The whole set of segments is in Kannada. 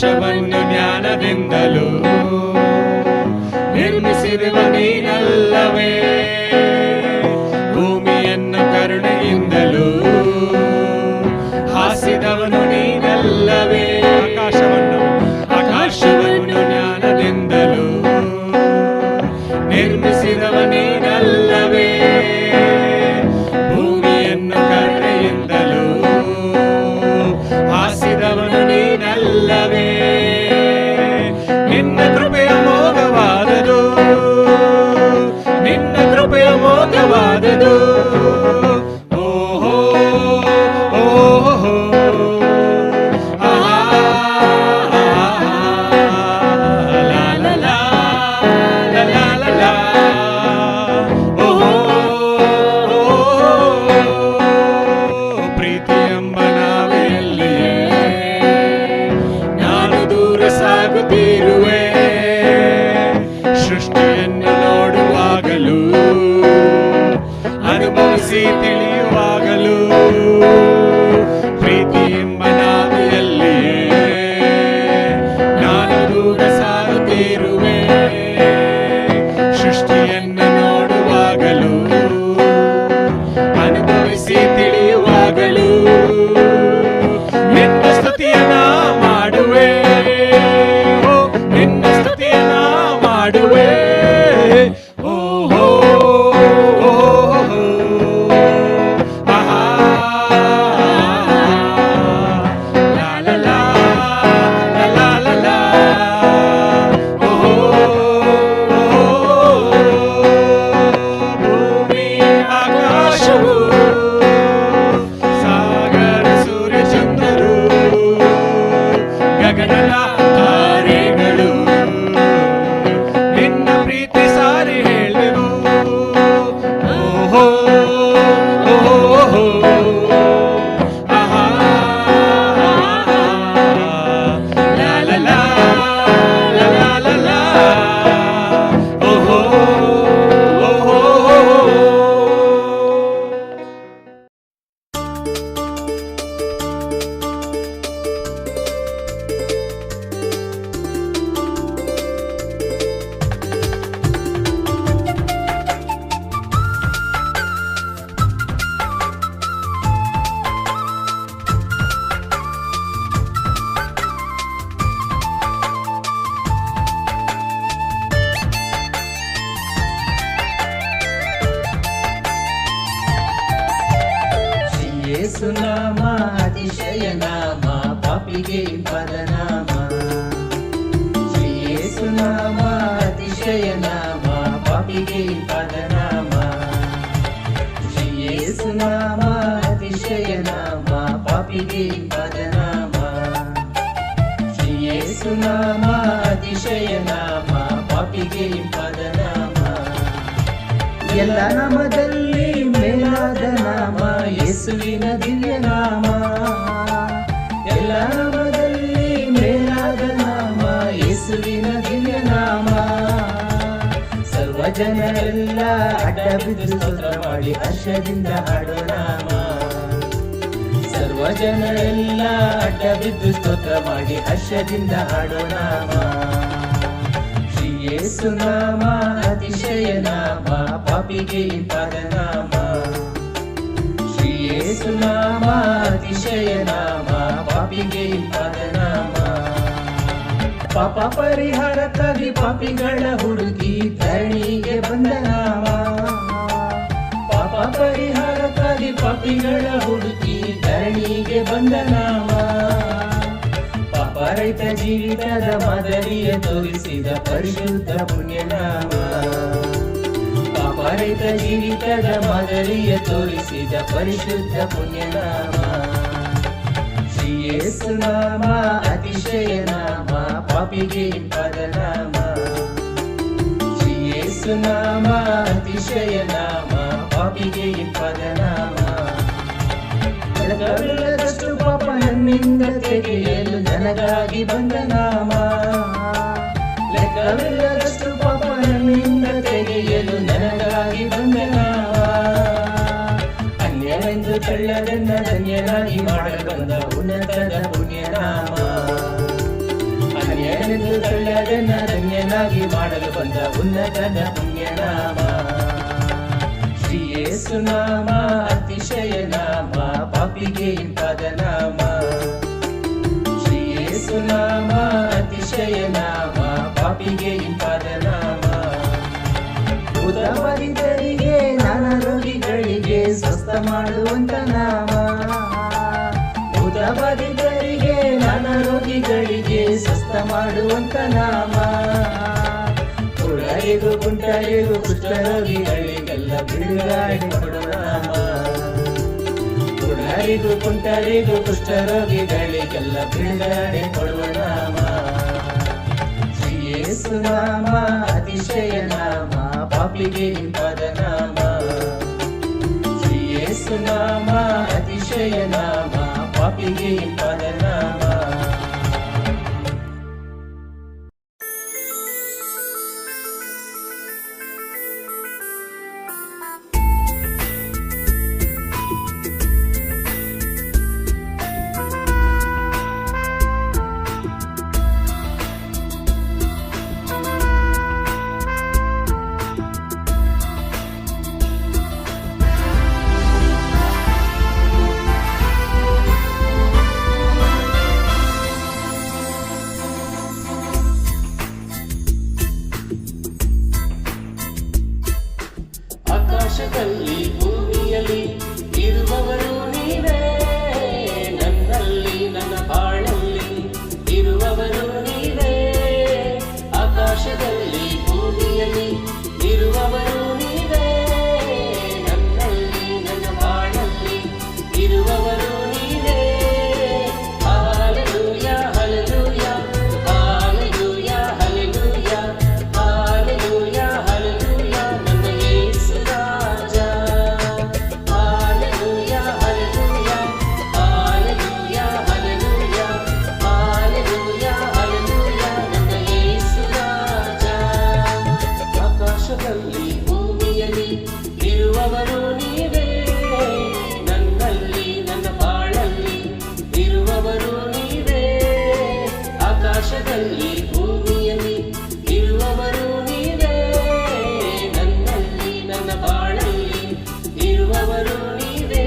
ಆಕಾಶವನ್ನು ಜ್ಞಾನದಿಂದಲೂ ನಿರ್ಮಿಸಿರುವ ನೀನಲ್ಲವೇ, ಭೂಮಿಯನ್ನು ಕರುಣೆಯಿಂದಲೂ ಹಾಸಿದವನು ನೀನಲ್ಲವೇ. ಆಕಾಶವನ್ನು ಜ್ಞಾನದಿಂದಲೂ ನಿರ್ಮಿಸಿದವ ನೀನಲ್ಲವೇ, ಭೂಮಿಯನ್ನು ಕರುಣೆಯಿಂದಲೂ ಹಾಸಿದವನು ನೀನಲ್ಲವೇ. ನಿನ್ನ ಕೃಪೆಯ ಮೋಘವಾದದು, ನಿನ್ನ ಕೃಪೆಯ ಮೋಘವಾದದು. ಸೃಷ್ಟಿಯನ್ನು ನೋಡುವಾಗಲೂ ಅನುಭವಿಸಿ ತಿಳಿಯುವಾಗಲೂ ಪ್ರೀತಿ ಎಂಬ ನಾವೆಯಲ್ಲಿಯೇ ನಾನು ದೂರ ಸಾಗುತ್ತಿರುವೆ. ಸೃಷ್ಟಿಯನ್ನು ನೋಡುವಾಗಲೂ ಅನುಭವಿಸಿ ತಿಳಿಯುವಾಗಲೂ ನಿನ್ನ ಸ್ತುತಿಯನ್ನ ಮಾಡುವೆ, ನಿನ್ನ ಸ್ತುತಿಯನ್ನ ಮಾಡುವೆ. ಸಾಗರ ಸೂರ್ಯ ಚಂದ್ರರು ಗಗನದ ತಾರೆಗಳು ನಿನ್ನ ಪ್ರೀತಿ ಸಾರಿ ಹೇಳಿದೆವು. ಓಹೋ ಓಹೋ ಆಹಾ ಲಾ ಲಾ ಲಾ ಲಾ ಲಾ ಲಾ ಓಹೋ ಓಹೋ. ಯೇಸು ನಾಮ ಅತಿಶಯ ನಾಮ, ಪಾಪಿಗೆ ಪದನಾಮ. ಶ್ರೀ ಯೇಸು ನಾಮ ಅತಿಶಯ ನಾಮ, ಪಾಪಿಗೆ ಪದನಾಮ. ಶ್ರೀ ಯೇಸು ನಾಮ ಅತಿಶಯ ನಾಮ, ಪಾಪಿಗೆ ಪದನಾಮ. ಶ್ರೀ ಯೇಸು ನಾಮ ಅತಿಶಯ ನಾಮ, ಪಾಪಿಗೆ ಪದನಾಮ. ಎಲ್ಲ ನಾಮದಲ್ಲಿ ಮೇಲಾದ ನಾಮ ಯೇಸುವಿನ ದಿವ್ಯ ನಾಮ. ಎಲ್ಲ ನಾಮದಲ್ಲಿ ಮೇಲಾದ ನಾಮ ಯೇಸುವಿನ ದಿವ್ಯ ನಾಮ. ಸರ್ವ ಜನರೆಲ್ಲ ಅಡ್ಡ ಬಿದ್ದು ಸ್ತೋತ್ರ ಮಾಡಿ ಹರ್ಷದಿಂದ ಹಾಡೋ ನಾಮ. ಸರ್ವ ಜನರೆಲ್ಲ ಅಡ್ಡ ಬಿದ್ದು ಸ್ತೋತ್ರ ಮಾಡಿ ಹರ್ಷದಿಂದ ಹಾಡೋ ನಾಮ. ಶ್ರೀ ಯೇಸು ನಾಮ ಅತಿಶಯ ನಾಮ, ಪಾಪಿಗೆ ಪದನಾಮ. ಶ್ರೀ ಯೇಸು ನಾಮ ಅತಿಶಯ ನಾಮ, ಪಾಪಿಗೆ ಪದನಾಮ. ಪಾಪ ಪರಿಹಾರಕ್ಕಾಗಿ ಪಾಪಿಗಳ ಹುಡುಗಿ ಧರಣಿಗೆ ಬಂದ ನಾಮ. ಪಾಪ ಪರಿಹಾರಕ್ಕಾಗಿ ಪಾಪಿಗಳ ಹುಡುಗಿ ಧರಣಿಗೆ ಬಂದ ನಾಮ. ಪಾಪ ರಹಿತ ಜೀವಿತದ ಮಾದರಿಯ ತೋರಿಸಿದ ಪರಿಶುದ್ಧ ಪುಣ್ಯನಾಮ. ಪಾಪ ರಹಿತ ಜೀವಿತದ ಮಾದರಿಯ ತೋರಿಸಿದ ಪರಿಶುದ್ಧ ಪುಣ್ಯನಾಮ. ಶ್ರೀ ಯೇಸು ನಾಮ ಅತಿಶಯ ನಾಮ, ಪಾಪಿಗೆ ಪದನಾಮ. ಶ್ರೀ ಯೇಸು ನಾಮ ಅತಿಶಯ ನಾಮ, ಪಾಪಿಗೆ ಪದನಾಮ. ಬೆಳಕವಿಲ್ಲದಷ್ಟು ಪಾಪ ನನ್ನಿಂದ ತೆಗೆಯಲು ನನಗಾಗಿ ಬಂದ ನಾಮ. ಲೆಕ್ಕವಿಲ್ಲದಷ್ಟು ಪಾಪ ನನ್ನಿಂದ ತೆಗೆಯಲು ನನಗಾಗಿ ಬಂದ ನಾಮ. ಅನ್ಯವೆಂದು ತಳ್ಳದನ್ನ ಧನ್ಯನಾಗಿ ಮಾಡಬಂದ ಉನ್ನತದ ಪುಣ್ಯನಾಮ. ನಾನೆಂದು ತಳ್ಳದನ್ನ ಧನ್ಯನಾಗಿ ಮಾಡಲು ಬಂದ ಉನ್ನತನ ಪುಣ್ಯನಾಮ ಶ್ರೀ ಯೇಸು ನಾಮ ಅತಿಶಯ ನಾಮ ಪಾಪಿಗೆ ಇಂಪಾದ ನಾಮ ಶ್ರೀ ಯೇಸು ನಾಮ ಅತಿಶಯ ನಾಮ ಪಾಪಿಗೆ ಇಂಪಾದ ನಾಮ ಭೂತಬಾಧಿತರಿಗೆ ನಾನಾ ರೋಗಿಗಳಿಗೆ ಸ್ವಸ್ಥ ಮಾಡುವಂತ ನಾಮ ಭೂತಬಾಧಿತರಿಗೆ ನಾನಾ ರೋಗಿಗಳಿಗೆ ಸ್ವಸ್ಥ ಮಾಡುವಂತ ನಾಮ ಕುರುಡರಿಗೂ ಕುಂಟರಿಗೂ ಕುಷ್ಠರೋಗಿಗಳಿಗೆಲ್ಲ ಬಿಡುಗಡೆ ಕೊಡುವ ನಾಮ ಕುರುಡರಿಗೂ ಕುಂಟರಿಗೂ ಕುಷ್ಠರೋಗಿಗಳಿಗೆಲ್ಲ ಬಿಡುಗಡೆ ಕೊಡುವ ನಾಮ ಶ್ರೀ ಯೇಸು ನಾಮ ಅತಿಶಯ ನಾಮ ಪಾಪಿಗೆ ಇಂಪಾದ ನಾಮ ಶ್ರೀ ಯೇಸು ನಾಮ ಅತಿಶಯ ನಾಮ ಪಾಪಿಗೆ ಇಂಪಾದ ನಾಮ ಆಕಾಶದಲ್ಲಿ ಭೂಮಿಯಲ್ಲಿ ಇರುವವರು ನೀವೇ ನನ್ನಲ್ಲಿ ನನ್ನ ಬಾಳಲ್ಲಿ ಇರುವವರು ನೀವೇ ಆಕಾಶದಲ್ಲಿ ಭೂಮಿಯಲ್ಲಿ ಇರುವವರು ನೀವೇ ನನ್ನಲ್ಲಿ ನನ್ನ ಬಾಳಲ್ಲಿ ಇರುವವರು ನೀವೇ hallelujah hallelujah hallelujah hallelujah hallelujah hallelujah ನನ್ನ ಯೇಸು ರಾಜ hallelujah hallelujah hallelujah hallelujah hallelujah hallelujah ನನ್ನ ಯೇಸು ರಾಜ ಆಕಾಶದಲ್ಲಿ ಭೂಮಿಯಲ್ಲಿ ಇರುವವರು ನೀವೇ ನನ್ನಲ್ಲಿ ನನ್ನ ಬಾಳಲ್ಲಿ ಇರುವವರು ನೀವೇ ಆಕಾಶದಲ್ಲಿ ಭೂಮಿಯಲ್ಲಿ ಇರುವವರು ನೀವೇ ನನ್ನಲ್ಲಿ ನನ್ನ ಬಾಳಲ್ಲಿ ಇರುವವರು ನೀವೇ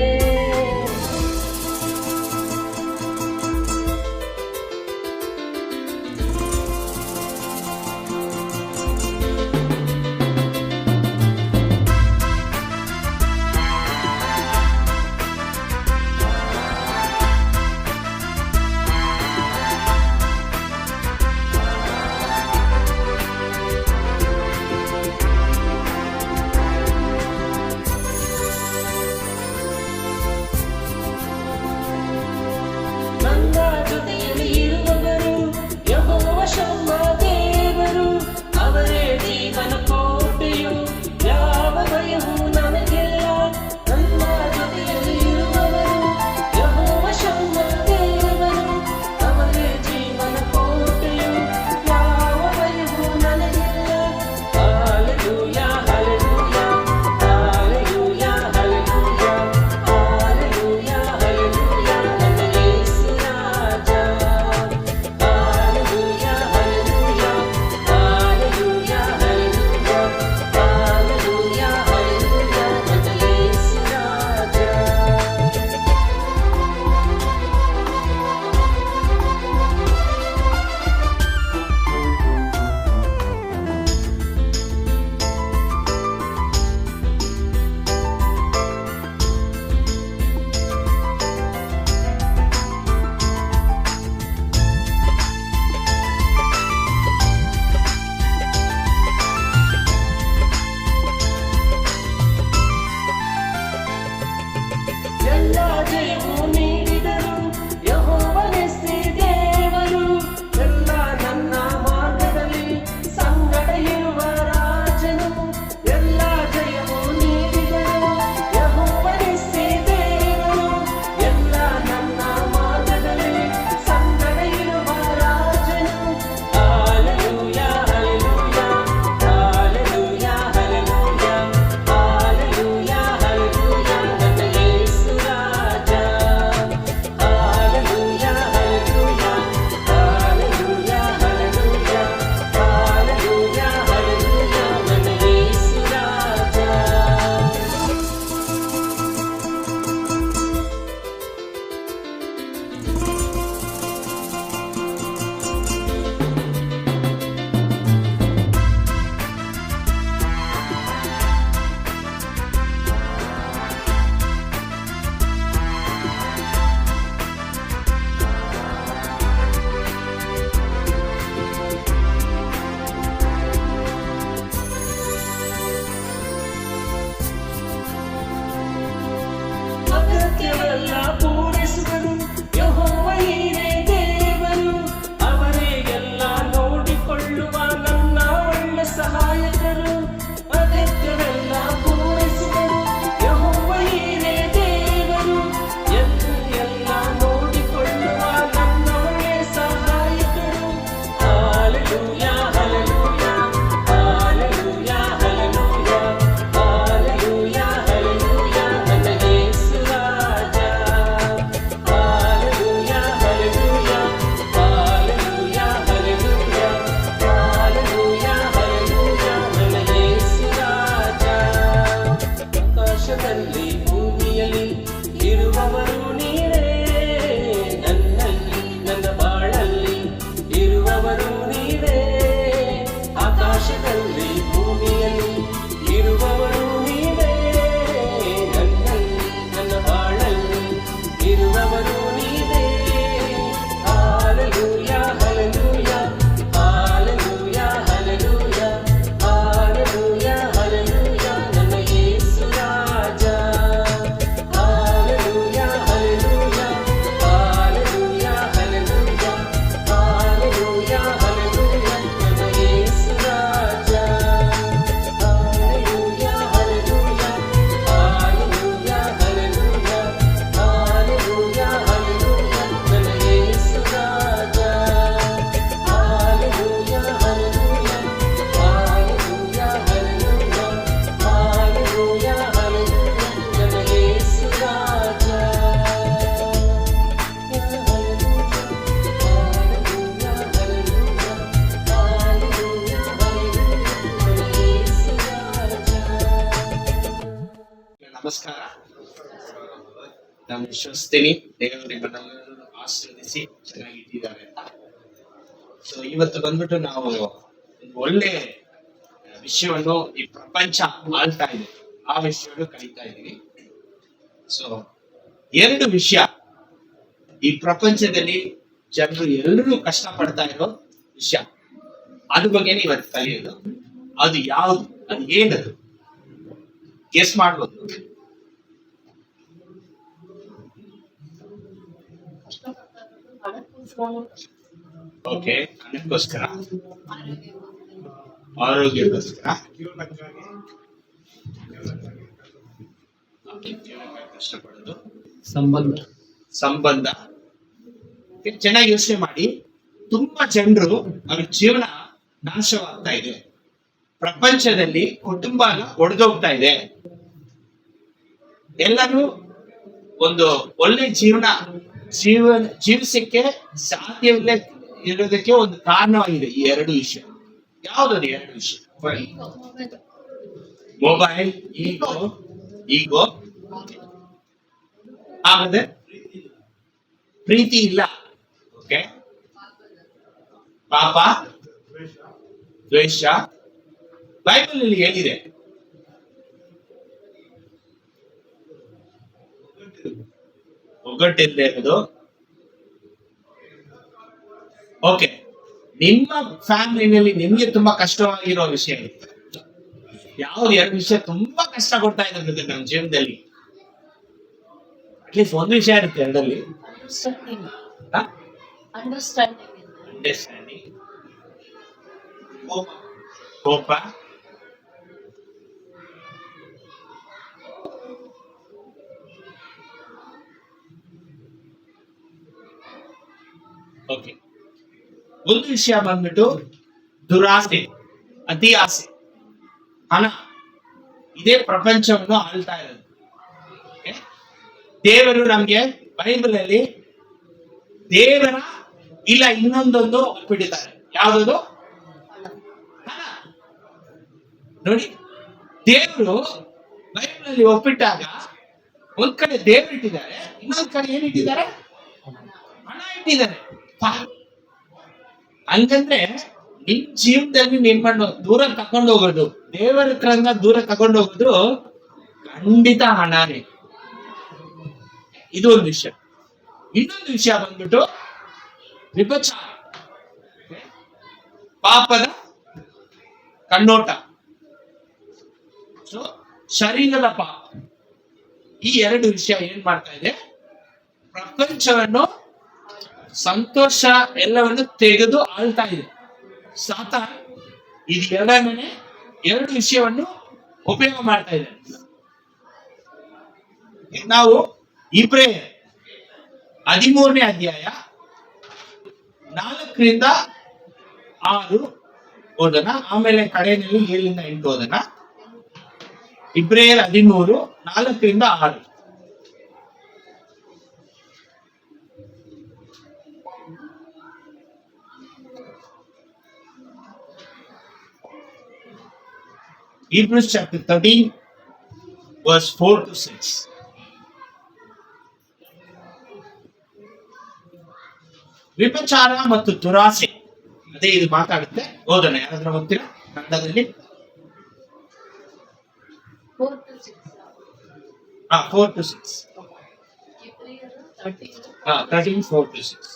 ನಾನು ವಿಶ್ವಸಿಸ್ತೀನಿ ದೇವರು ನಿಮ್ಮನ್ನೆಲ್ಲರೂ ಆಶೀರ್ವದಿಸಿ ಚೆನ್ನಾಗಿಟ್ಟಿದ್ದಾರೆ ಅಂತ. ಸೊ ಇವತ್ತು ಬಂದ್ಬಿಟ್ಟು ನಾವು ಒಂದು ಒಳ್ಳೆ ವಿಷಯವನ್ನು ಈ ಪ್ರಪಂಚ ಆಳ್ತಾ ಇದೆ, ಆ ವಿಷಯವನ್ನು ಕಲಿತಾ ಇದ್ದೀವಿ. ಸೊ ಎರಡು ವಿಷಯ ಈ ಪ್ರಪಂಚದಲ್ಲಿ ಜನರು ಎಲ್ಲರೂ ಕಷ್ಟ ಪಡ್ತಾ ಇರೋ ವಿಷಯ, ಅದ್ರ ಬಗ್ಗೆನೇ ಇವತ್ತು ಕಲಿಯೋದು. ಅದು ಯಾವುದು, ಅದು ಏನದು ಗೆಸ್ ಮಾಡ್ಬೋದು? ಓಕೆ, ಹಣಕ್ಕೋಸ್ಕರ, ಆರೋಗ್ಯಕ್ಕೋಸ್ಕರ, ಕಷ್ಟಪಡೋದು, ಸಂಬಂಧ. ಚೆನ್ನಾಗಿ ಯೋಚನೆ ಮಾಡಿ. ತುಂಬಾ ಜನರು ಅವ್ರ ಜೀವನ ನಾಶವಾಗ್ತಾ ಇದೆ, ಪ್ರಪಂಚದಲ್ಲಿ ಕುಟುಂಬ ಒಡೆದೋಗ್ತಾ ಇದೆ. ಎಲ್ಲರೂ ಒಂದು ಒಳ್ಳೆ ಜೀವಿಸಕ್ಕೆ ಸಾಧ್ಯವಿಲ್ಲ ಇರೋದಕ್ಕೆ ಒಂದು ಕಾರಣವಾಗಿದೆ ಈ ಎರಡು ವಿಷಯ. ಯಾವ್ದದು ಎರಡು ವಿಷಯ? ಮೊಬೈಲ್, ಈಗೋ, ಆಮೇಲೆ ಪ್ರೀತಿ ಇಲ್ಲ. ಓಕೆ, ಪಾಪ, ದ್ವೇಷ. ಬೈಬಲ್ ಅಲ್ಲಿ ಏನಿದೆ? ಒಗ್ಗಟ್ಟಿಲ್ಲದೆ ಇರೋದು. ಓಕೆ, ನಿಮ್ಮ ಫ್ಯಾಮಿಲಿನಲ್ಲಿ ನಿಮ್ಗೆ ತುಂಬಾ ಕಷ್ಟವಾಗಿರೋ ವಿಷಯ ಯಾವ್ದು? ಎರಡು ವಿಷಯ ತುಂಬಾ ಕಷ್ಟ ಕೊಡ್ತಾ ಇದೆ ನಮ್ಮ ಜೀವನದಲ್ಲಿ. ಅಟ್ಲೀಸ್ಟ್ ಒಂದು ವಿಷಯ ಇರುತ್ತೆ ಎರಡಲ್ಲಿ. ಅಂಡರ್ಸ್ಟ್ಯಾಂಡಿಂಗ್, ಕೋಪ, ಓಕೆ. ಒಂದು ವಿಷಯ ಬಂದ್ಬಿಟ್ಟು ದುರಾಸೆ, ಅತಿ ಆಸೆ, ಹಣ. ಇದೇ ಪ್ರಪಂಚವನ್ನು ಆಳ್ತಾ ಇರೋದು. ದೇವರು ನಮ್ಗೆ ಬೈಬಲ್ ಅಲ್ಲಿ ದೇವರ ಇಲ್ಲ ಇನ್ನೊಂದೊಂದು ಒಪ್ಪಿಟ್ಟಿದ್ದಾರೆ. ಯಾವ್ದು? ಹಣ. ನೋಡಿ, ದೇವರು ಬೈಬಲ್ ಅಲ್ಲಿ ಒಪ್ಪಿಟ್ಟಾಗ ಒಂದ್ ಕಡೆ ದೇವರು ಇಟ್ಟಿದ್ದಾರೆ, ಇನ್ನೊಂದ್ ಕಡೆ ಏನಿಟ್ಟಿದ್ದಾರೆ? ಹಣ ಇಟ್ಟಿದ್ದಾರೆ. ಹಂಗಂದ್ರೆ ನಿಮ್ ಜೀವನದಲ್ಲಿ ನಿಮ್ಮನ್ನು ದೂರ ತಕೊಂಡು ಹೋಗೋದು, ದೇವರ ಕ್ರಂಗ ದೂರ ತಕೊಂಡು ಹೋಗೋದು ಖಂಡಿತ ಹಣನೇ. ಇದು ಒಂದು ವಿಷಯ. ಇನ್ನೊಂದು ವಿಷಯ ಬಂದ್ಬಿಟ್ಟು ವಿಭಚಾರ, ಪಾಪದ ಕಣ್ಣೋಟ, ಸೊ ಶರೀರದ ಪಾಪ. ಈ ಎರಡು ವಿಷಯ ಏನ್ ಮಾಡ್ತಾ ಇದೆ? ಪ್ರಪಂಚವನ್ನು, ಸಂತೋಷ ಎಲ್ಲವನ್ನು ತೆಗೆದು ಆಳ್ತಾ ಇದೆ. ಸಾತಾನ್ ಇದು ಎರಡು ವಿಷಯವನ್ನು ಉಪಯೋಗ ಮಾಡ್ತಾ ಇದೆ. ನಾವು ಇಬ್ರಿಯರ 13ನೇ ಅಧ್ಯಾಯ 4-6 ಓದೋಣ, ಆಮೇಲೆ ಕಡೆಯಲ್ಲಿ 7-8 ಓದೋಣ. ಇಬ್ರಿಯರ 13 4-6. Hebrews chapter 13 verse 4-6. ವಿಭಚಾರ ಮತ್ತು ದುರಾಸೆ, ಅದೇ ಇದು ಮಾತಾಡುತ್ತೆ. ಓದೋಣ, ಯಾರಾದ್ರೂ ಹೋಗ್ತೀರಾ ಕನ್ನಡದಲ್ಲಿ? 4-6. 13:4-6.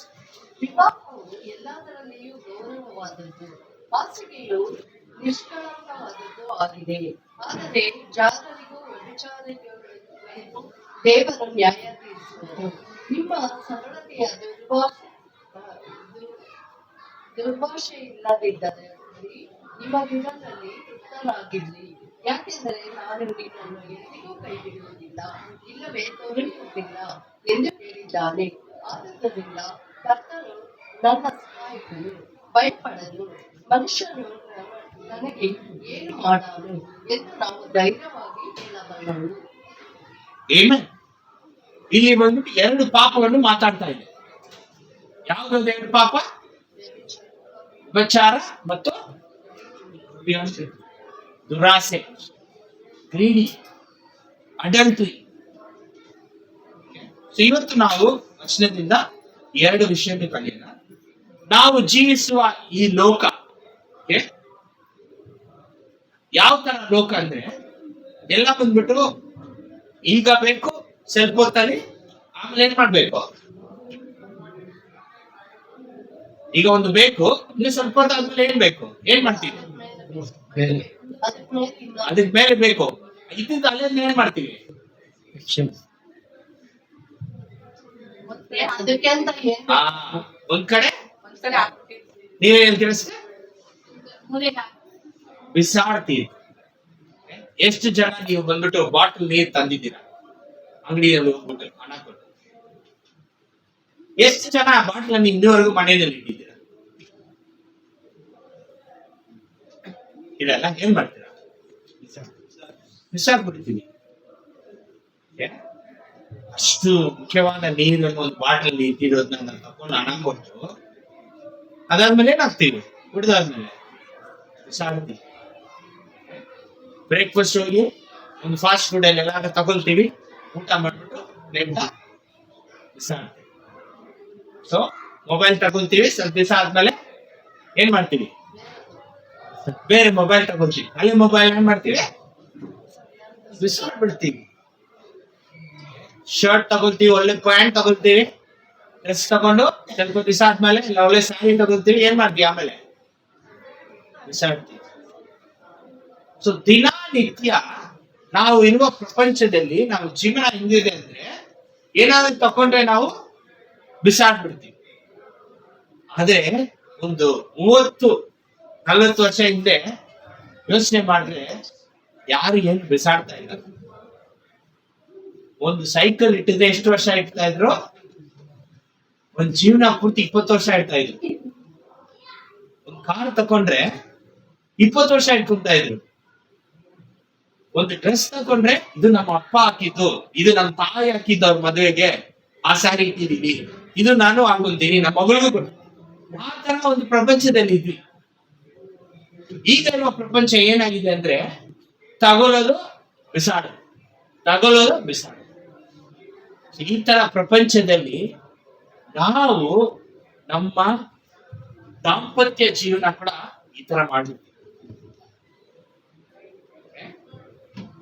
ವಿವಾಹವು ಎಲ್ಲದರಲ್ಲಿಯೂ ಗೌರವವಾದದ್ದು, ಹಾಸಿಗೆಯು ನಿಷ್ಕಳಂಕವಾದದ್ದು ಆಗಿದೆ. ಆದರೆ ಜಾರರಿಗೂ ವ್ಯಭಿಚಾರಿಗಳಿಗೂ ದೇವರು ನ್ಯಾಯ ತೀರಿಸುವರು. ನಿಮ್ಮ ಸರಳತೆಯ ದುರ್ಭಾಷೆ ಇಲ್ಲದಿದ್ದರೆ ನಿಮಗಿರದಲ್ಲಿ ತೃಪ್ತರಾಗಿರ್ಲಿ. ಯಾಕೆಂದರೆ ನಾನು ನಿನ್ನನ್ನು ಎಂದಿಗೂ ಕೈ ಬಿಡುವುದಿಲ್ಲ, ಇಲ್ಲವೇ ತೊರೆಯುವುದಿಲ್ಲ ಎಂದು ಹೇಳಿದ್ದಾನೆ. ಆದುದರಿಂದ ಕರ್ತನು ನನ್ನ ಸಹಾಯಕನು, ಭಯಪಡಲು ಮನುಷ್ಯರು ನನಗೆ ಏನು ಮಾಡಾನು ಎಂದು ನಾವು ಧೈರ್ಯವಾಗಿ ಹೇಳಬಲ್ಲರು. ಇಲ್ಲಿ ಬಂದ್ಬಿಟ್ಟು ಎರಡು ಪಾಪವನ್ನು ಮಾತಾಡ್ತಾ ಇದೆ. ಯಾವ್ದು ಎರಡು ಪಾಪ? ವಿಚಾರ ಮತ್ತು ದುರಾಸೆ, ಗ್ರೀಡಿ, ಅಡಲ್ಟ್ರಿ. ಸೊ ಇವತ್ತು ನಾವು ವಚನದಿಂದ 2 ವಿಷಯಕ್ಕೆ ಕಲಿಯೋಣ. ನಾವು ಜೀವಿಸುವ ಈ ಲೋಕ ಯಾವ ತರ ಲೋಕ ಅಂದ್ರೆ, ಎಲ್ಲ ಬಂದ್ಬಿಟ್ಟು ಈಗ ಬೇಕು, ಸ್ವಲ್ಪ ಹೊತ್ತಲ್ಲಿ, ಆಮೇಲೆ ಏನ್ ಮಾಡ್ಬೇಕು, ಈಗ ಒಂದು ಬೇಕು, ಇನ್ನು ಸ್ವಲ್ಪ ಹೊತ್ತಾದ್ಮೇಲೆ ಏನ್ ಬೇಕು, ಏನ್ ಮಾಡ್ತೀವಿ, ಅದಕ್ಕೆ ಮೇಲೆ ಬೇಕು, ಇದ್ದಿದ್ದು ಅಲ್ಲೇ ಏನ್ ಮಾಡ್ತೀವಿ, ಅದಕ್ಕೆ ಅಂತ ಆ, ಒಂದ್ ಕಡೆ ನೀವೇನ್ ಕೆಲಸ ಬಿಸಾಡ್ತೀರಿ. ಎಷ್ಟು ಜನ ನೀವು ಬಂದ್ಬಿಟ್ಟು ಬಾಟಲ್ ನೀರ್ ತಂದಿದ್ದೀರಾ ಅಂಗಡಿಯಲ್ಲಿ ಹೋಗ್ಬಿಟ್ಟು ಹಣ ಕೊಟ್ಟು? ಎಷ್ಟು ಜನ ಬಾಟಲ್ ಅನ್ನು ಇನ್ನೂವರೆಗೂ ಮನೆಯಲ್ಲಿ ಇಟ್ಟಿದ್ದೀರಾ? ಇದೆಲ್ಲ ಏನ್ ಮಾಡ್ತೀರಾ? ಬಿಸಾಡ್ಬಿಡ್ತೀವಿ. ಅಷ್ಟು ಮುಖ್ಯವಾದ ನೀರನ್ನು ಒಂದು ಬಾಟಲ್ ಇಟ್ಟಿರೋದನ್ನ ನಾವು ತಕೊಂಡು ಹಣ ಕೊಟ್ಟು ಅದಾದ್ಮೇಲೆ ಏನಾಗ್ತೀವಿ, ಕುಡ್ದಾದ್ಮೇಲೆ ಬಿಸಾಡ್ತೀವಿ. ಬ್ರೇಕ್ಫಾಸ್ಟ್ ಹೋಗಿ ಒಂದು ಫಾಸ್ಟ್ ಫುಡ್ ಎಲ್ಲ ತಗೊಳ್ತೀವಿ, ಊಟ ಮಾಡ್ಬಿಟ್ಟು ಬಿಸಾಡ್ತೀವಿ. ಸೊ ಮೊಬೈಲ್ ತಗೊಳ್ತೀವಿ, ಸ್ವಲ್ಪ ದಿವಸ ಆದ್ಮೇಲೆ ಏನ್ ಮಾಡ್ತೀವಿ, ಬೇರೆ ಮೊಬೈಲ್ ತಗೊಳ್ತೀವಿ, ಅಲ್ಲೇ ಮೊಬೈಲ್ ಏನ್ ಮಾಡ್ತೀವಿ, ಬಿಸಾಡ್ಬಿಡ್ತೀವಿ. ಶರ್ಟ್ ತಗೊಳ್ತೀವಿ, ಒಳ್ಳೆ ಪ್ಯಾಂಟ್ ತಗೊಳ್ತೀವಿ, ಡ್ರೆಸ್ ತಗೊಂಡು ಸ್ವಲ್ಪ ದಿವಸ ಆದ್ಮೇಲೆ ಒಳ್ಳೆ ಸ್ಯಾರಿ ತಗೊಳ್ತೀವಿ, ಏನ್ ಮಾಡ್ತೀವಿ, ಆಮೇಲೆ ಬಿಸಾಡ್ತೀವಿ. ಸೊ ದಿನನಿತ್ಯ ನಾವು ಇರುವ ಪ್ರಪಂಚದಲ್ಲಿ ನಾವು ಜೀವನ ಹೆಂಗಿದೆ ಅಂದ್ರೆ, ಏನಾದ್ರು ತಕೊಂಡ್ರೆ ನಾವು ಬಿಸಾಡ್ಬಿಡ್ತೀವಿ. ಆದ್ರೆ ಒಂದು 30-40 ವರ್ಷ ಹಿಂದೆ ಯೋಚನೆ ಮಾಡಿದ್ರೆ ಯಾರು ಏನು ಬಿಸಾಡ್ತಾ ಇಲ್ಲ. ಒಂದು ಸೈಕಲ್ ಇಟ್ಟಿದ್ರೆ ಎಷ್ಟು ವರ್ಷ ಇಡ್ತಾ ಇದ್ರು? ಒಂದು ಜೀವನ ಪೂರ್ತಿ 20 ವರ್ಷ ಇಡ್ತಾ ಇದ್ರು. ಒಂದು ಕಾರ್ ತಕೊಂಡ್ರೆ 20 ವರ್ಷ ಇಟ್ಕೊಂತಾ ಇದ್ರು. ಒಂದು ಡ್ರೆಸ್ ತಕೊಂಡ್ರೆ ಇದು ನಮ್ಮ ಅಪ್ಪ ಹಾಕಿದ್ದು, ಇದು ನಮ್ಮ ತಾಯಿ ಹಾಕಿದ್ದು ಅವ್ರ ಮದುವೆಗೆ, ಆ ಸ್ಯಾರಿ ಇಟ್ಟಿದೀವಿ, ಇದು ನಾನು ಹಾಕೊಂತೀನಿ, ನಮ್ಮ ಮಗಳಿಗೂ. ಆ ತರ ಒಂದು ಪ್ರಪಂಚದಲ್ಲಿ ಇದ್ವಿ. ಈಗ ಇರುವ ಪ್ರಪಂಚ ಏನಾಗಿದೆ ಅಂದ್ರೆ, ತಗೊಳ್ಳೋದು ಬಿಸಾಡು, ತಗೊಳ್ಳೋದು ಬಿಸಾಡು. ಈ ತರ ಪ್ರಪಂಚದಲ್ಲಿ ನಾವು ನಮ್ಮ ದಾಂಪತ್ಯ ಜೀವನ ಕೂಡ ಈ ತರ ಮಾಡಿದ್ವಿ.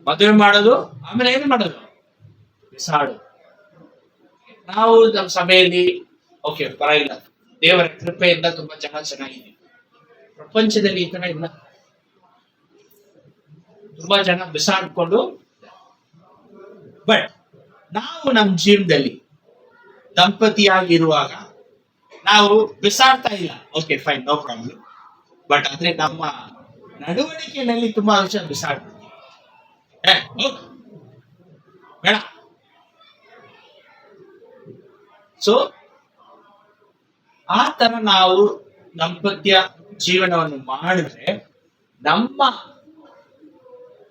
ಮದುವೆ ಮಾಡೋದು, ಆಮೇಲೆ ಏನು ಮಾಡೋದು, ಬಿಸಾಡು. ನಾವು ನಮ್ಮ ಸಭೆಯಲ್ಲಿ ಓಕೆ ಪರವಾಗಿಲ್ಲ, ದೇವರ ಕೃಪೆಯಿಂದ ತುಂಬಾ ಚೆನ್ನಾಗಿದೆ. ಪ್ರಪಂಚದಲ್ಲಿ ಈ ತರ ಇಲ್ಲ. ತುಂಬಾ ಜನ ಬಿಸಾಡ್ಕೊಂಡು, ಬಟ್ ನಾವು ನಮ್ಮ ಜೀವನದಲ್ಲಿ ದಂಪತಿಯಾಗಿರುವಾಗ ನಾವು ಬಿಸಾಡ್ತಾ ಇಲ್ಲ, okay fine, no problem. But ಆದ್ರೆ ನಮ್ಮ ನಡವಳಿಕೆಯಲ್ಲಿ ತುಂಬಾ ವಿಷಯ ಬಿಸಾಡ್ತೀವಿ. ಬೇಡ. ಸೊ ಆ ತರ ನಾವು ದಾಂಪತ್ಯ ಜೀವನವನ್ನು ಮಾಡಿದ್ರೆ ನಮ್ಮ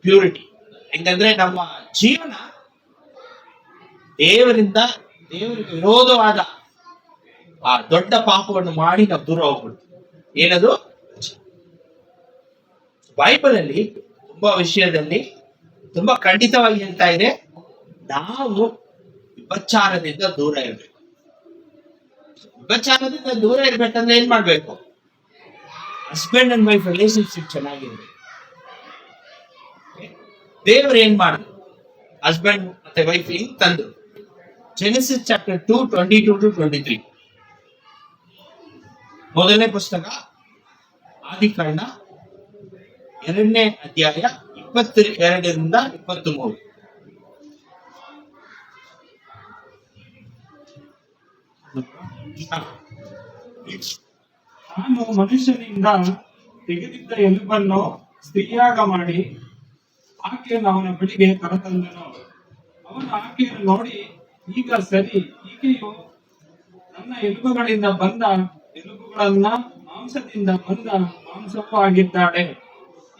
ಪ್ಯೂರಿಟಿ ಹೆಂಗಂದ್ರೆ, ನಮ್ಮ ಜೀವನ ದೇವರಿಗೆ ವಿರೋಧವಾದ ಆ ದೊಡ್ಡ ಪಾಪವನ್ನು ಮಾಡಿ ನಾವು ದೂರ ಹೋಗ್ಬಿಡ್ತೀವಿ. ಏನದು? ಬೈಬಲ್ ಅಲ್ಲಿ ತುಂಬಾ ವಿಷಯದಲ್ಲಿ ತುಂಬಾ ಖಂಡಿತವಾಗಿ ಹೇಳ್ತಾ ಇದೆ, ನಾವು ವಿಭಚಾರದಿಂದ ದೂರ ಇರ್ಬೇಕು. ವಿಭಚಾರದಿಂದ ದೂರ ಇರ್ಬೇಕಂದ್ರೆ ಏನ್ ಮಾಡ್ಬೇಕು? ಹಸ್ಬೆಂಡ್ ಅಂಡ್ ವೈಫ್ ರಿಲೇಶನ್ಶಿಪ್ ಚೆನ್ನಾಗಿರ್ಬೇಕು. ದೇವರು ಏನ್ ಮಾಡಿದ್ರು? ಹಸ್ಬೆಂಡ್ ಮತ್ತೆ ವೈಫ್ ಹಿಂಗ್ ತಂದ್ರು. Genesis chapter 2:22-23. ಮೊದಲನೇ ಪುಸ್ತಕ ಆದಿಕಾಂಡ 2ನೇ ಅಧ್ಯಾಯ 22-23. ನಾನು ಮನುಷ್ಯನಿಂದ ತೆಗೆದಿದ್ದ ಎಲುಬನ್ನು ಸ್ತ್ರೀಯಾಗ ಮಾಡಿ ಆಕೆಯನ್ನು ಅವನ ಬಳಿಗೆ ಕರೆತಂದನು. ಅವನು ಆಕೆಯನ್ನು ನೋಡಿ, ಈಗ ಸರಿ, ಈಕೆಯು ನನ್ನ ಎಲುಬುಗಳಿಂದ ಬಂದ ಎಲುಬುಗಳನ್ನ, ಮಾಂಸದಿಂದ ಬಂದ ಮಾಂಸವೂ ಆಗಿದ್ದಾಳೆ.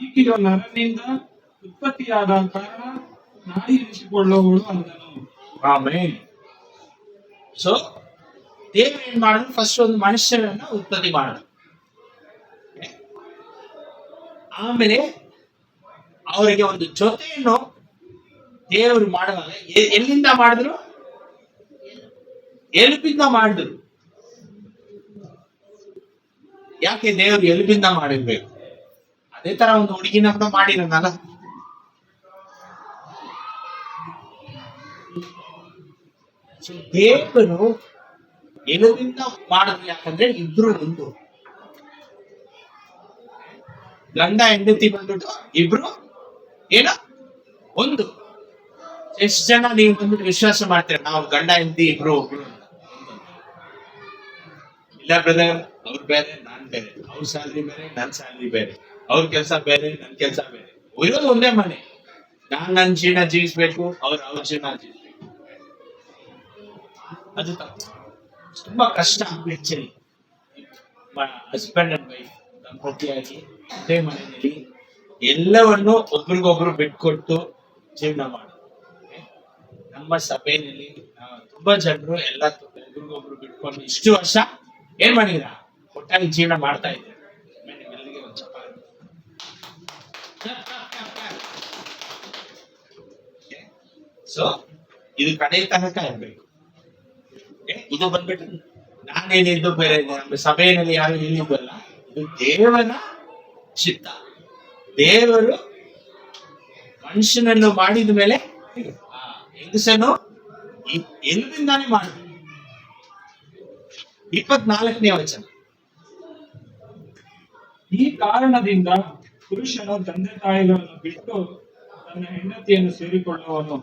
ಈಕೆಯು ನರನಿಂದ ಉತ್ಪತ್ತಿಯಾದ ಕಾರಣ ನಾಯಿ ಎನಿಸಿಕೊಳ್ಳುವವಳು ಅಂದನು. ಆಮೇನ್. ಸೊ ದೇವರು ಏನ್ ಮಾಡಿದ್ರು? ಫಸ್ಟ್ ಒಂದು ಮನುಷ್ಯನನ್ನ ಉತ್ಪತ್ತಿ ಮಾಡಿದ್ರು. ಆಮೇಲೆ ಅವರಿಗೆ ಒಂದು ಜೊತೆಯನ್ನು ದೇವರು ಮಾಡುವಾಗ ಎಲ್ಲಿಂದ ಮಾಡಿದ್ರು? ಎಲುಬಿಂದ ಮಾಡಿದ್ರು. ಯಾಕೆ ದೇವ್ರು ಎಲುಬಿಂದ ಮಾಡಿರ್ಬೇಕು? ಅದೇ ತರ ಒಂದು ಹುಡುಗಿನ ಕೂಡ ಮಾಡಿರನಲ್ಲ. ದೇವರು ಎಲುಬಿಂದ ಮಾಡಿದ್ರು ಯಾಕಂದ್ರೆ ಇಬ್ರು ಒಂದು, ಗಂಡ ಹೆಂಡತಿ ಬಂದ್ಬಿಟ್ಟು ಇಬ್ರು ಏನೋ ಒಂದು. ಎಷ್ಟು ಜನ ನೀವು ಬಂದ್ಬಿಟ್ಟು ವಿಶ್ವಾಸ ಮಾಡ್ತೀರ ನಾವು ಗಂಡ ಹೆಂಡತಿ ಇಬ್ರು ಒಬ್ರು ಅಂತ? ಇಲ್ಲ ಬ್ರದರ್, ಅವ್ರು ಬೇರೆ ನಾನ್ ಬೇರೆ, ಅವ್ರ ಸ್ಯಾಲ್ರಿ ಬೇರೆ ನನ್ ಸ್ಯಾಲ್ರಿ ಬೇರೆ, ಅವ್ರ ಕೆಲ್ಸ ಬೇರೆ ನನ್ ಕೆಲ್ಸ ಬೇರೆ, ಇರೋದು ಒಂದೇ ಮನೆ, ನಾನ್ ನನ್ ಜೀವನ ಜೀವಿಸ್ಬೇಕು, ಅವ್ರ ಜೀವನ ಜೀವಿಸ್ಬೇಕು. ಅದು ತಪ್ಪು. ತುಂಬಾ ಕಷ್ಟ ಆಕ್ಚುಲಿ ಹಸ್ಬೆಂಡ್ ಅಂಡ್ ವೈಫ್ ದಂಪತಿಯಾಗಿ ಅದೇ ಮನೆಯಲ್ಲಿ ಎಲ್ಲವನ್ನು ಒಬ್ರಿಗೊಬ್ರು ಬಿಟ್ಕೊಟ್ಟು ಜೀವನ ಮಾಡೋದು. ನಮ್ಮ ಸಭೆಯಲ್ಲಿ ತುಂಬಾ ಜನರು ಎಲ್ಲ ಒಬ್ರಿಗೊಬ್ರು ಬಿಟ್ಕೊಂಡು ಇಷ್ಟು ವರ್ಷ ಏನ್ ಮಾಡಿದ್ರ ಒಟ್ಟಾಗಿ ಜೀವನ ಮಾಡ್ತಾ ಇದ್ದಾರೆ. ನಿಮ್ಮೆಲ್ಲರಿಗೆ ಒಂದು ಚಪ್ಪಾಳೆ. ಸೊ ಇದು ಕಡೆ ತನಕ ಇರ್ಬೇಕು. ಇದು ಬಂದ್ಬಿಟ್ಟು ನಾನೇನಿದ್ದು ಬೇರೆ, ನಮ್ಮ ಸಭೆಯಲ್ಲಿ ಯಾರು ಹೇಳಿದ್ವಲ್ಲ, ಇದು ದೇವರ ಚಿತ್ತ. ದೇವರು ಮನುಷ್ಯನನ್ನು ಮಾಡಿದ ಮೇಲೆ ಆ ಹೆಂಗಸನ್ನು ಎಲ್ಲಿಂದಾನೇ ಮಾಡಿದ್ರು. 24ನೇ ವಚನ. ಈ ಕಾರಣದಿಂದ ಪುರುಷನು ತಂದೆ ತಾಯಿಗಳನ್ನು ಬಿಟ್ಟು ತನ್ನ ಹೆಂಡತಿಯನ್ನು ಸೇರಿಕೊಳ್ಳುವನು,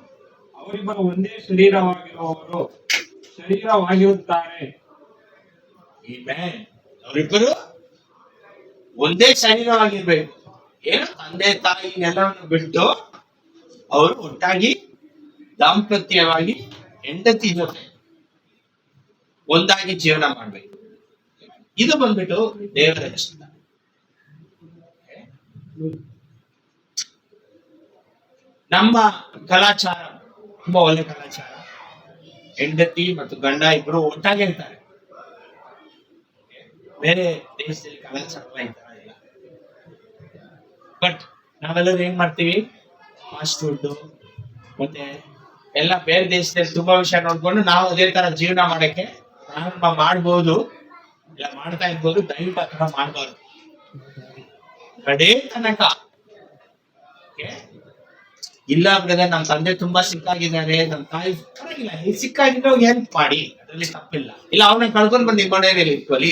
ಅವರಿಬ್ಬರು ಒಂದೇ ಶರೀರವಾಗಿರುತ್ತಾರೆ. ಅವರಿಬ್ಬರು ಒಂದೇ ಶರೀರವಾಗಿರ್ಬೇಕು. ಏನು ತಂದೆ ತಾಯಿನೆಲ್ಲವನ್ನು ಬಿಟ್ಟು ಅವರು ಒಟ್ಟಾಗಿ ದಾಂಪತ್ಯವಾಗಿ ಹೆಂಡತಿ ಜೊತೆ ಒಂದಾಗಿ ಜೀವನ ಮಾಡ್ಬೇಕು. ಇದು ಬಂದ್ಬಿಟ್ಟು ದೇವರ ಚಿತ್ತ. ನಮ್ಮ ಕಲಾಚಾರ ತುಂಬಾ ಒಳ್ಳೆ ಕಲಾಚಾರ. ಹೆಂಡತಿ ಮತ್ತು ಗಂಡ ಇಬ್ರು ಒಟ್ಟಾಗಿ ಇರ್ತಾರೆ. ಬೇರೆ ದೇಶದಲ್ಲಿ ಕಲಾಚಾರ ಈ ತರ ಇಲ್ಲ. ಬಟ್ ನಾವೆಲ್ಲರೂ ಏನ್ ಮಾಡ್ತೀವಿ, ಫಾಸ್ಟ್ ಫುಡ್ ಮತ್ತೆ ಎಲ್ಲ ಬೇರೆ ದೇಶದಲ್ಲಿ ತುಂಬಾ ವಿಷಯ ನೋಡ್ಕೊಂಡು ನಾವು ಅದೇ ತರ ಜೀವನ ಮಾಡಕ್ಕೆ ಪ್ರಾರಂಭ ಮಾಡ್ಬೋದು, ಇಲ್ಲ ಮಾಡ್ತಾ ಇರ್ಬೋದು. ದಯವಿಟ್ಟು ಆ ತರ ಮಾಡ್ಬಾರ್ದು. ಕಡೆ ತನಕ ಇಲ್ಲ ಬ್ರದರ್, ನಮ್ಮ ತಂದೆ ತುಂಬಾ ಸಿಕ್ಕಾಗಿದ್ದಾರೆ, ನಮ್ಮ ತಾಯಿ ಪರವಾಗಿಲ್ಲ, ಸಿಕ್ಕಾಗಿದ್ರೆ ಹೆಲ್ಪ್ ಮಾಡಿ, ಅದರಲ್ಲಿ ತಪ್ಪಿಲ್ಲ. ಇಲ್ಲ ಅವ್ರನ್ನ ಕಳ್ಕೊಂಡ್ ಬಂದು ನಿಮ್ಮ ಮನೆಯಲ್ಲಿ ಇಟ್ಕೊಳ್ಳಿ.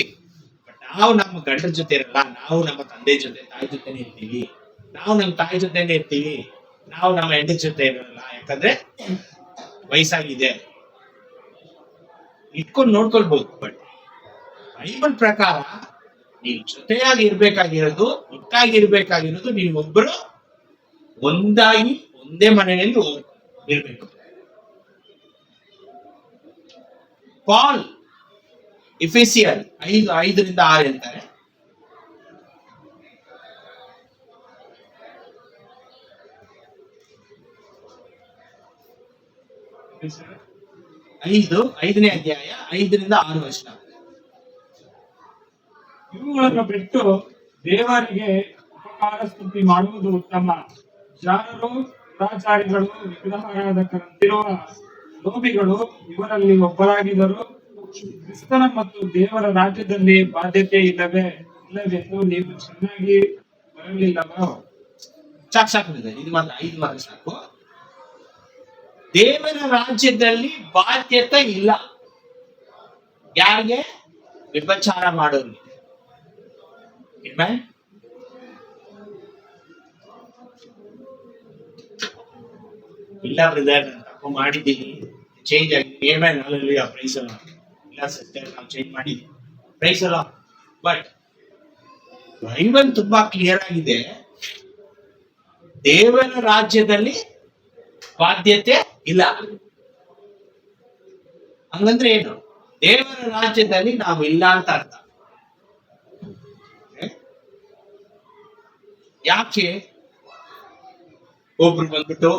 ಬಟ್ ನಾವು ನಮ್ಮ ಗಂಡರ ಜೊತೆ ಇರಲ್ಲ, ನಾವು ನಮ್ಮ ತಂದೆ ಜೊತೆ ತಾಯಿ ಜೊತೆನೆ ಇರ್ತೀವಿ, ನಾವು ನಮ್ಮ ತಾಯಿ ಜೊತೆನೆ ಇರ್ತೀವಿ, ನಾವು ನಮ್ಮ ಹೆಂಡತಿ ಜೊತೆ ಇರಲ್ಲ. ಯಾಕಂದ್ರೆ ವಯಸ್ಸಾಗಿದೆ, ಇಟ್ಕೊಂಡು ನೋಡ್ಕೊಳ್ಬಹುದು. ಬಟ್ ಬೈಬಲ್ ಪ್ರಕಾರ ನೀವು ಜೊತೆಯಾಗಿ ಇರ್ಬೇಕಾಗಿರೋದು, ಒಟ್ಟಾಗಿ ಇರ್ಬೇಕಾಗಿರೋದು, ನೀವೊಬ್ಬರು ಒಂದಾಗಿ ಒಂದೇ ಮನೆಯಲ್ಲಿ ಇರ್ಬೇಕು. ಪಾಲ್ ಎಫೆಸಿಯನ್ 5:5-6 ಅಂತಾರೆ, ಐದನೇ ಅಧ್ಯಾಯ 5-6 ವಚನ. ಇವುಗಳನ್ನು ಬಿಟ್ಟು ದೇವರಿಗೆ ಉಪಕಾರ ಸ್ತುತಿ ಮಾಡುವುದು ಉತ್ತಮ. ಜಾರರು, ದುರಾಚಾರಿಗಳು, ವಿಗ್ರಹಾರಾಧಕರಂತಿರುವ ಲೋಭಿಗಳು ಇವರಲ್ಲಿ ಒಬ್ಬರಾಗಿದ್ದರು ಕ್ರಿಸ್ತನ ಮತ್ತು ದೇವರ ರಾಜ್ಯದಲ್ಲಿ ಬಾಧ್ಯತೆ ಇಲ್ಲವೆಂದು ನೀವು ಚೆನ್ನಾಗಿ ಬರಲಿಲ್ಲವೋ? ಸಾಕಾಗಿದೆ, ಇದು ಮಾತ್ರ 5 ಮಾತ್ರ ಸಾಕು. ದೇವರ ರಾಜ್ಯದಲ್ಲಿ ಬಾಧ್ಯತೆ ಇಲ್ಲ. ಯಾರಿಗೆ? ವ್ಯಭಿಚಾರ ಮಾಡೋರು. ಇಲ್ಲ ಬ್ರದರ್, ನಾನು ತಪ್ಪು ಮಾಡಿದ್ದೀನಿ, ಚೇಂಜ್ ಆಗಿದೆ, ಪ್ರೈಸ್ ಅಲ್ಲ. ಇಲ್ಲ ಸಿಸ್ಟರ್, ನಾವು ಚೇಂಜ್ ಮಾಡಿದ್ದೀವಿ, ಪ್ರೈಸ್ ಅಲ್ಲ. ಬಟ್ ಬೈಬಲ್ ತುಂಬಾ ಕ್ಲಿಯರ್ ಆಗಿದೆ, ದೇವರ ರಾಜ್ಯದಲ್ಲಿ ಬಾಧ್ಯತೆ ಇಲ್ಲ. ಹಂಗಂದ್ರೆ ಏನು? ದೇವರ ರಾಜ್ಯದಲ್ಲಿ ನಾವು ಇಲ್ಲ ಅಂತ ಅರ್ಥ. ಯಾಕೆ? ಒಬ್ರು ಬಂದ್ಬಿಟ್ಟು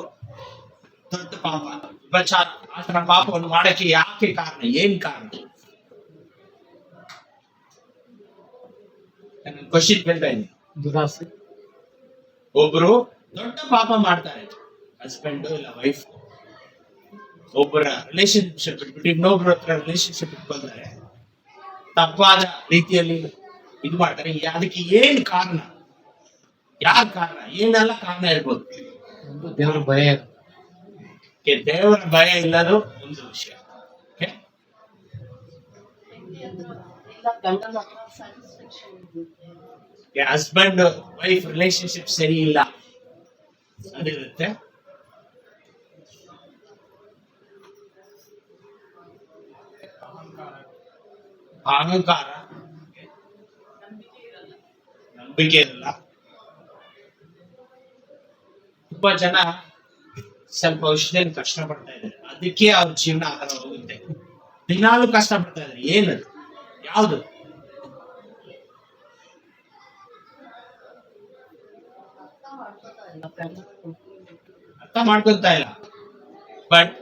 ದೊಡ್ಡ ಪಾಪ, ವಿಭಚಾರ, ಆತನ ಪಾಪವನ್ನು ಮಾಡಕ್ಕೆ ಯಾಕೆ ಕಾರಣ? ಏನ್ ಕಾರಣ? ಕ್ವಶನ್ ಕೇಳ್ತಾ ಇದ್ದೀನಿ. ದುರಾಸೆ. ಒಬ್ರು ದೊಡ್ಡ ಪಾಪ ಮಾಡ್ತಾರೆ, ಹಸ್ಬೆಂಡ್ ಇಲ್ಲ ವೈಫ್. ಒಬ್ಬರ ರಿಲೇಶನ್ಶಿಪ್ ಬಿಟ್ಬಿಟ್ಟು ಇನ್ನೊಬ್ಬರ ಹತ್ರ ರಿಲೇಶನ್ಶಿಪ್ ಇಟ್ಕೊಳ್ತಾರೆ, ತಪ್ಪಾದ ರೀತಿಯಲ್ಲಿ ಇದು ಮಾಡ್ತಾರೆ. ಅದಕ್ಕೆ ಏನ್ ಕಾರಣ? ಯಾರ ಕಾರಣ? ಏನೆಲ್ಲ ಕಾರಣ ಇರ್ಬೋದು? ಒಂದು ದೇವರ ಭಯ. ದೇವರ ಭಯ ಇಲ್ಲದು ಒಂದು ವಿಷಯ. ಇಲ್ಲ ಗಂಡನ ಹತ್ರ ಸ್ಯಾಟಿಸ್ಫ್ಯಾಕ್ಷನ್ ಇರುತ್ತೆ. ಹಸ್ಬೆಂಡ್ ವೈಫ್ ರಿಲೇಶನ್ಶಿಪ್ ಸರಿ ಇಲ್ಲ ಅದಿರುತ್ತೆ. ಅಹಂಕಾರ, ನಂಬಿಕೆ ಇರಲ್ಲ. ತುಂಬಾ ಜನ ಸ್ವಲ್ಪ ವಿಷಯದಲ್ಲಿ ಕಷ್ಟ ಪಡ್ತಾ ಇದ್ದಾರೆ, ಅದಕ್ಕೆ ಅವ್ರ ಜೀವನ ಆ ತರ ಹೋಗುತ್ತೆ. ದಿನಾಲು ಕಷ್ಟ ಪಡ್ತಾ ಇದ್ದಾರೆ. ಏನದು? ಯಾವುದು? ಅರ್ಥ ಮಾಡ್ಕೊಂತ ಇಲ್ಲ. ಬಟ್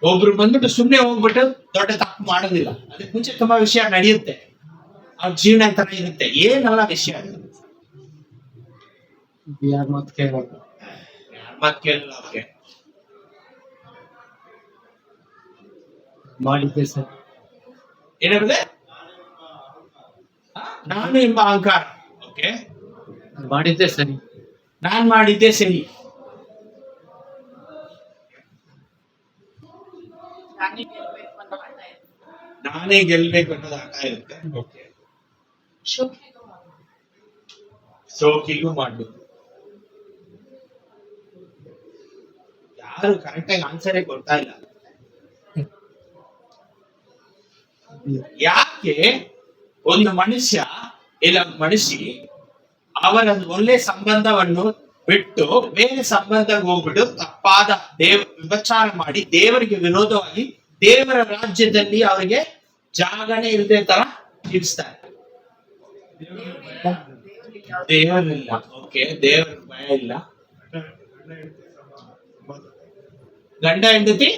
ಒಬ್ರು ಬಂದ್ಬಿಟ್ಟು ಸುಮ್ನೆ ಹೋಗ್ಬಿಟ್ಟು ದೊಡ್ಡ ತಪ್ಪು ಮಾಡೋದಿಲ್ಲ. ಅದಕ್ಕೆ ಮುಂಚೆ ತುಂಬಾ ವಿಷಯ ನಡೆಯುತ್ತೆ, ಅವ್ರ ಜೀವನ ತರ ಇರುತ್ತೆ. ಏನೆಲ್ಲ ವಿಷಯ ಅದು? ಯಾರ ಮಾತು ಕೇಳಬೇಕು, ಯಾರ ಮಾತು ಕೇಳಲ್ಲ. ಅವ್ರಿಗೆ ಮಾಡಿದ್ದೆ ಸರ್, ಏನಾಗಿದೆ? ನಾನು ಎಂಬ ಅಹಂಕಾರ. ಓಕೆ, ಮಾಡಿದ್ದೆ ಸರಿ, ನಾನ್ ಮಾಡಿದ್ದೆ ಸರಿ. ನಾನೇ ಗೆಲ್ಬೇಕು ಅನ್ನೋದು ಆಟ ಇರುತ್ತೆ. ಓಕೆ, ಶೋಕಿಗೂ ಮಾಡ್ಬೇಕು. ಯಾರು ಕರೆಕ್ಟಾಗಿ ಆನ್ಸರೇ ಕೊಡ್ತಾ ಇಲ್ಲ. ಯಾಕೆ ಒಂದು ಮನುಷ್ಯ ಇಲ್ಲ ಮನುಷ್ಯ ಅವರ ಒಳ್ಳೆ ಸಂಬಂಧವನ್ನು ಬಿಟ್ಟು ಬೇರೆ ಸಂಬಂಧಕ್ಕೆ ಹೋಗ್ಬಿಟ್ಟು ತಪ್ಪಾದ ವಿಭಚಾರ ಮಾಡಿ ದೇವರಿಗೆ ವಿರೋಧವಾಗಿ ದೇವರ ರಾಜ್ಯದಲ್ಲಿ ಅವರಿಗೆ ಜಾಗನೇ ಇಲ್ಲದೆ ತರ ಜೀವಿಸ್ತಾರೆ? ದೇವರಿಲ್ಲ. ಓಕೆ, ದೇವರ ಭಯ ಇಲ್ಲ. ಗಂಡ ಹೆಂಡತಿ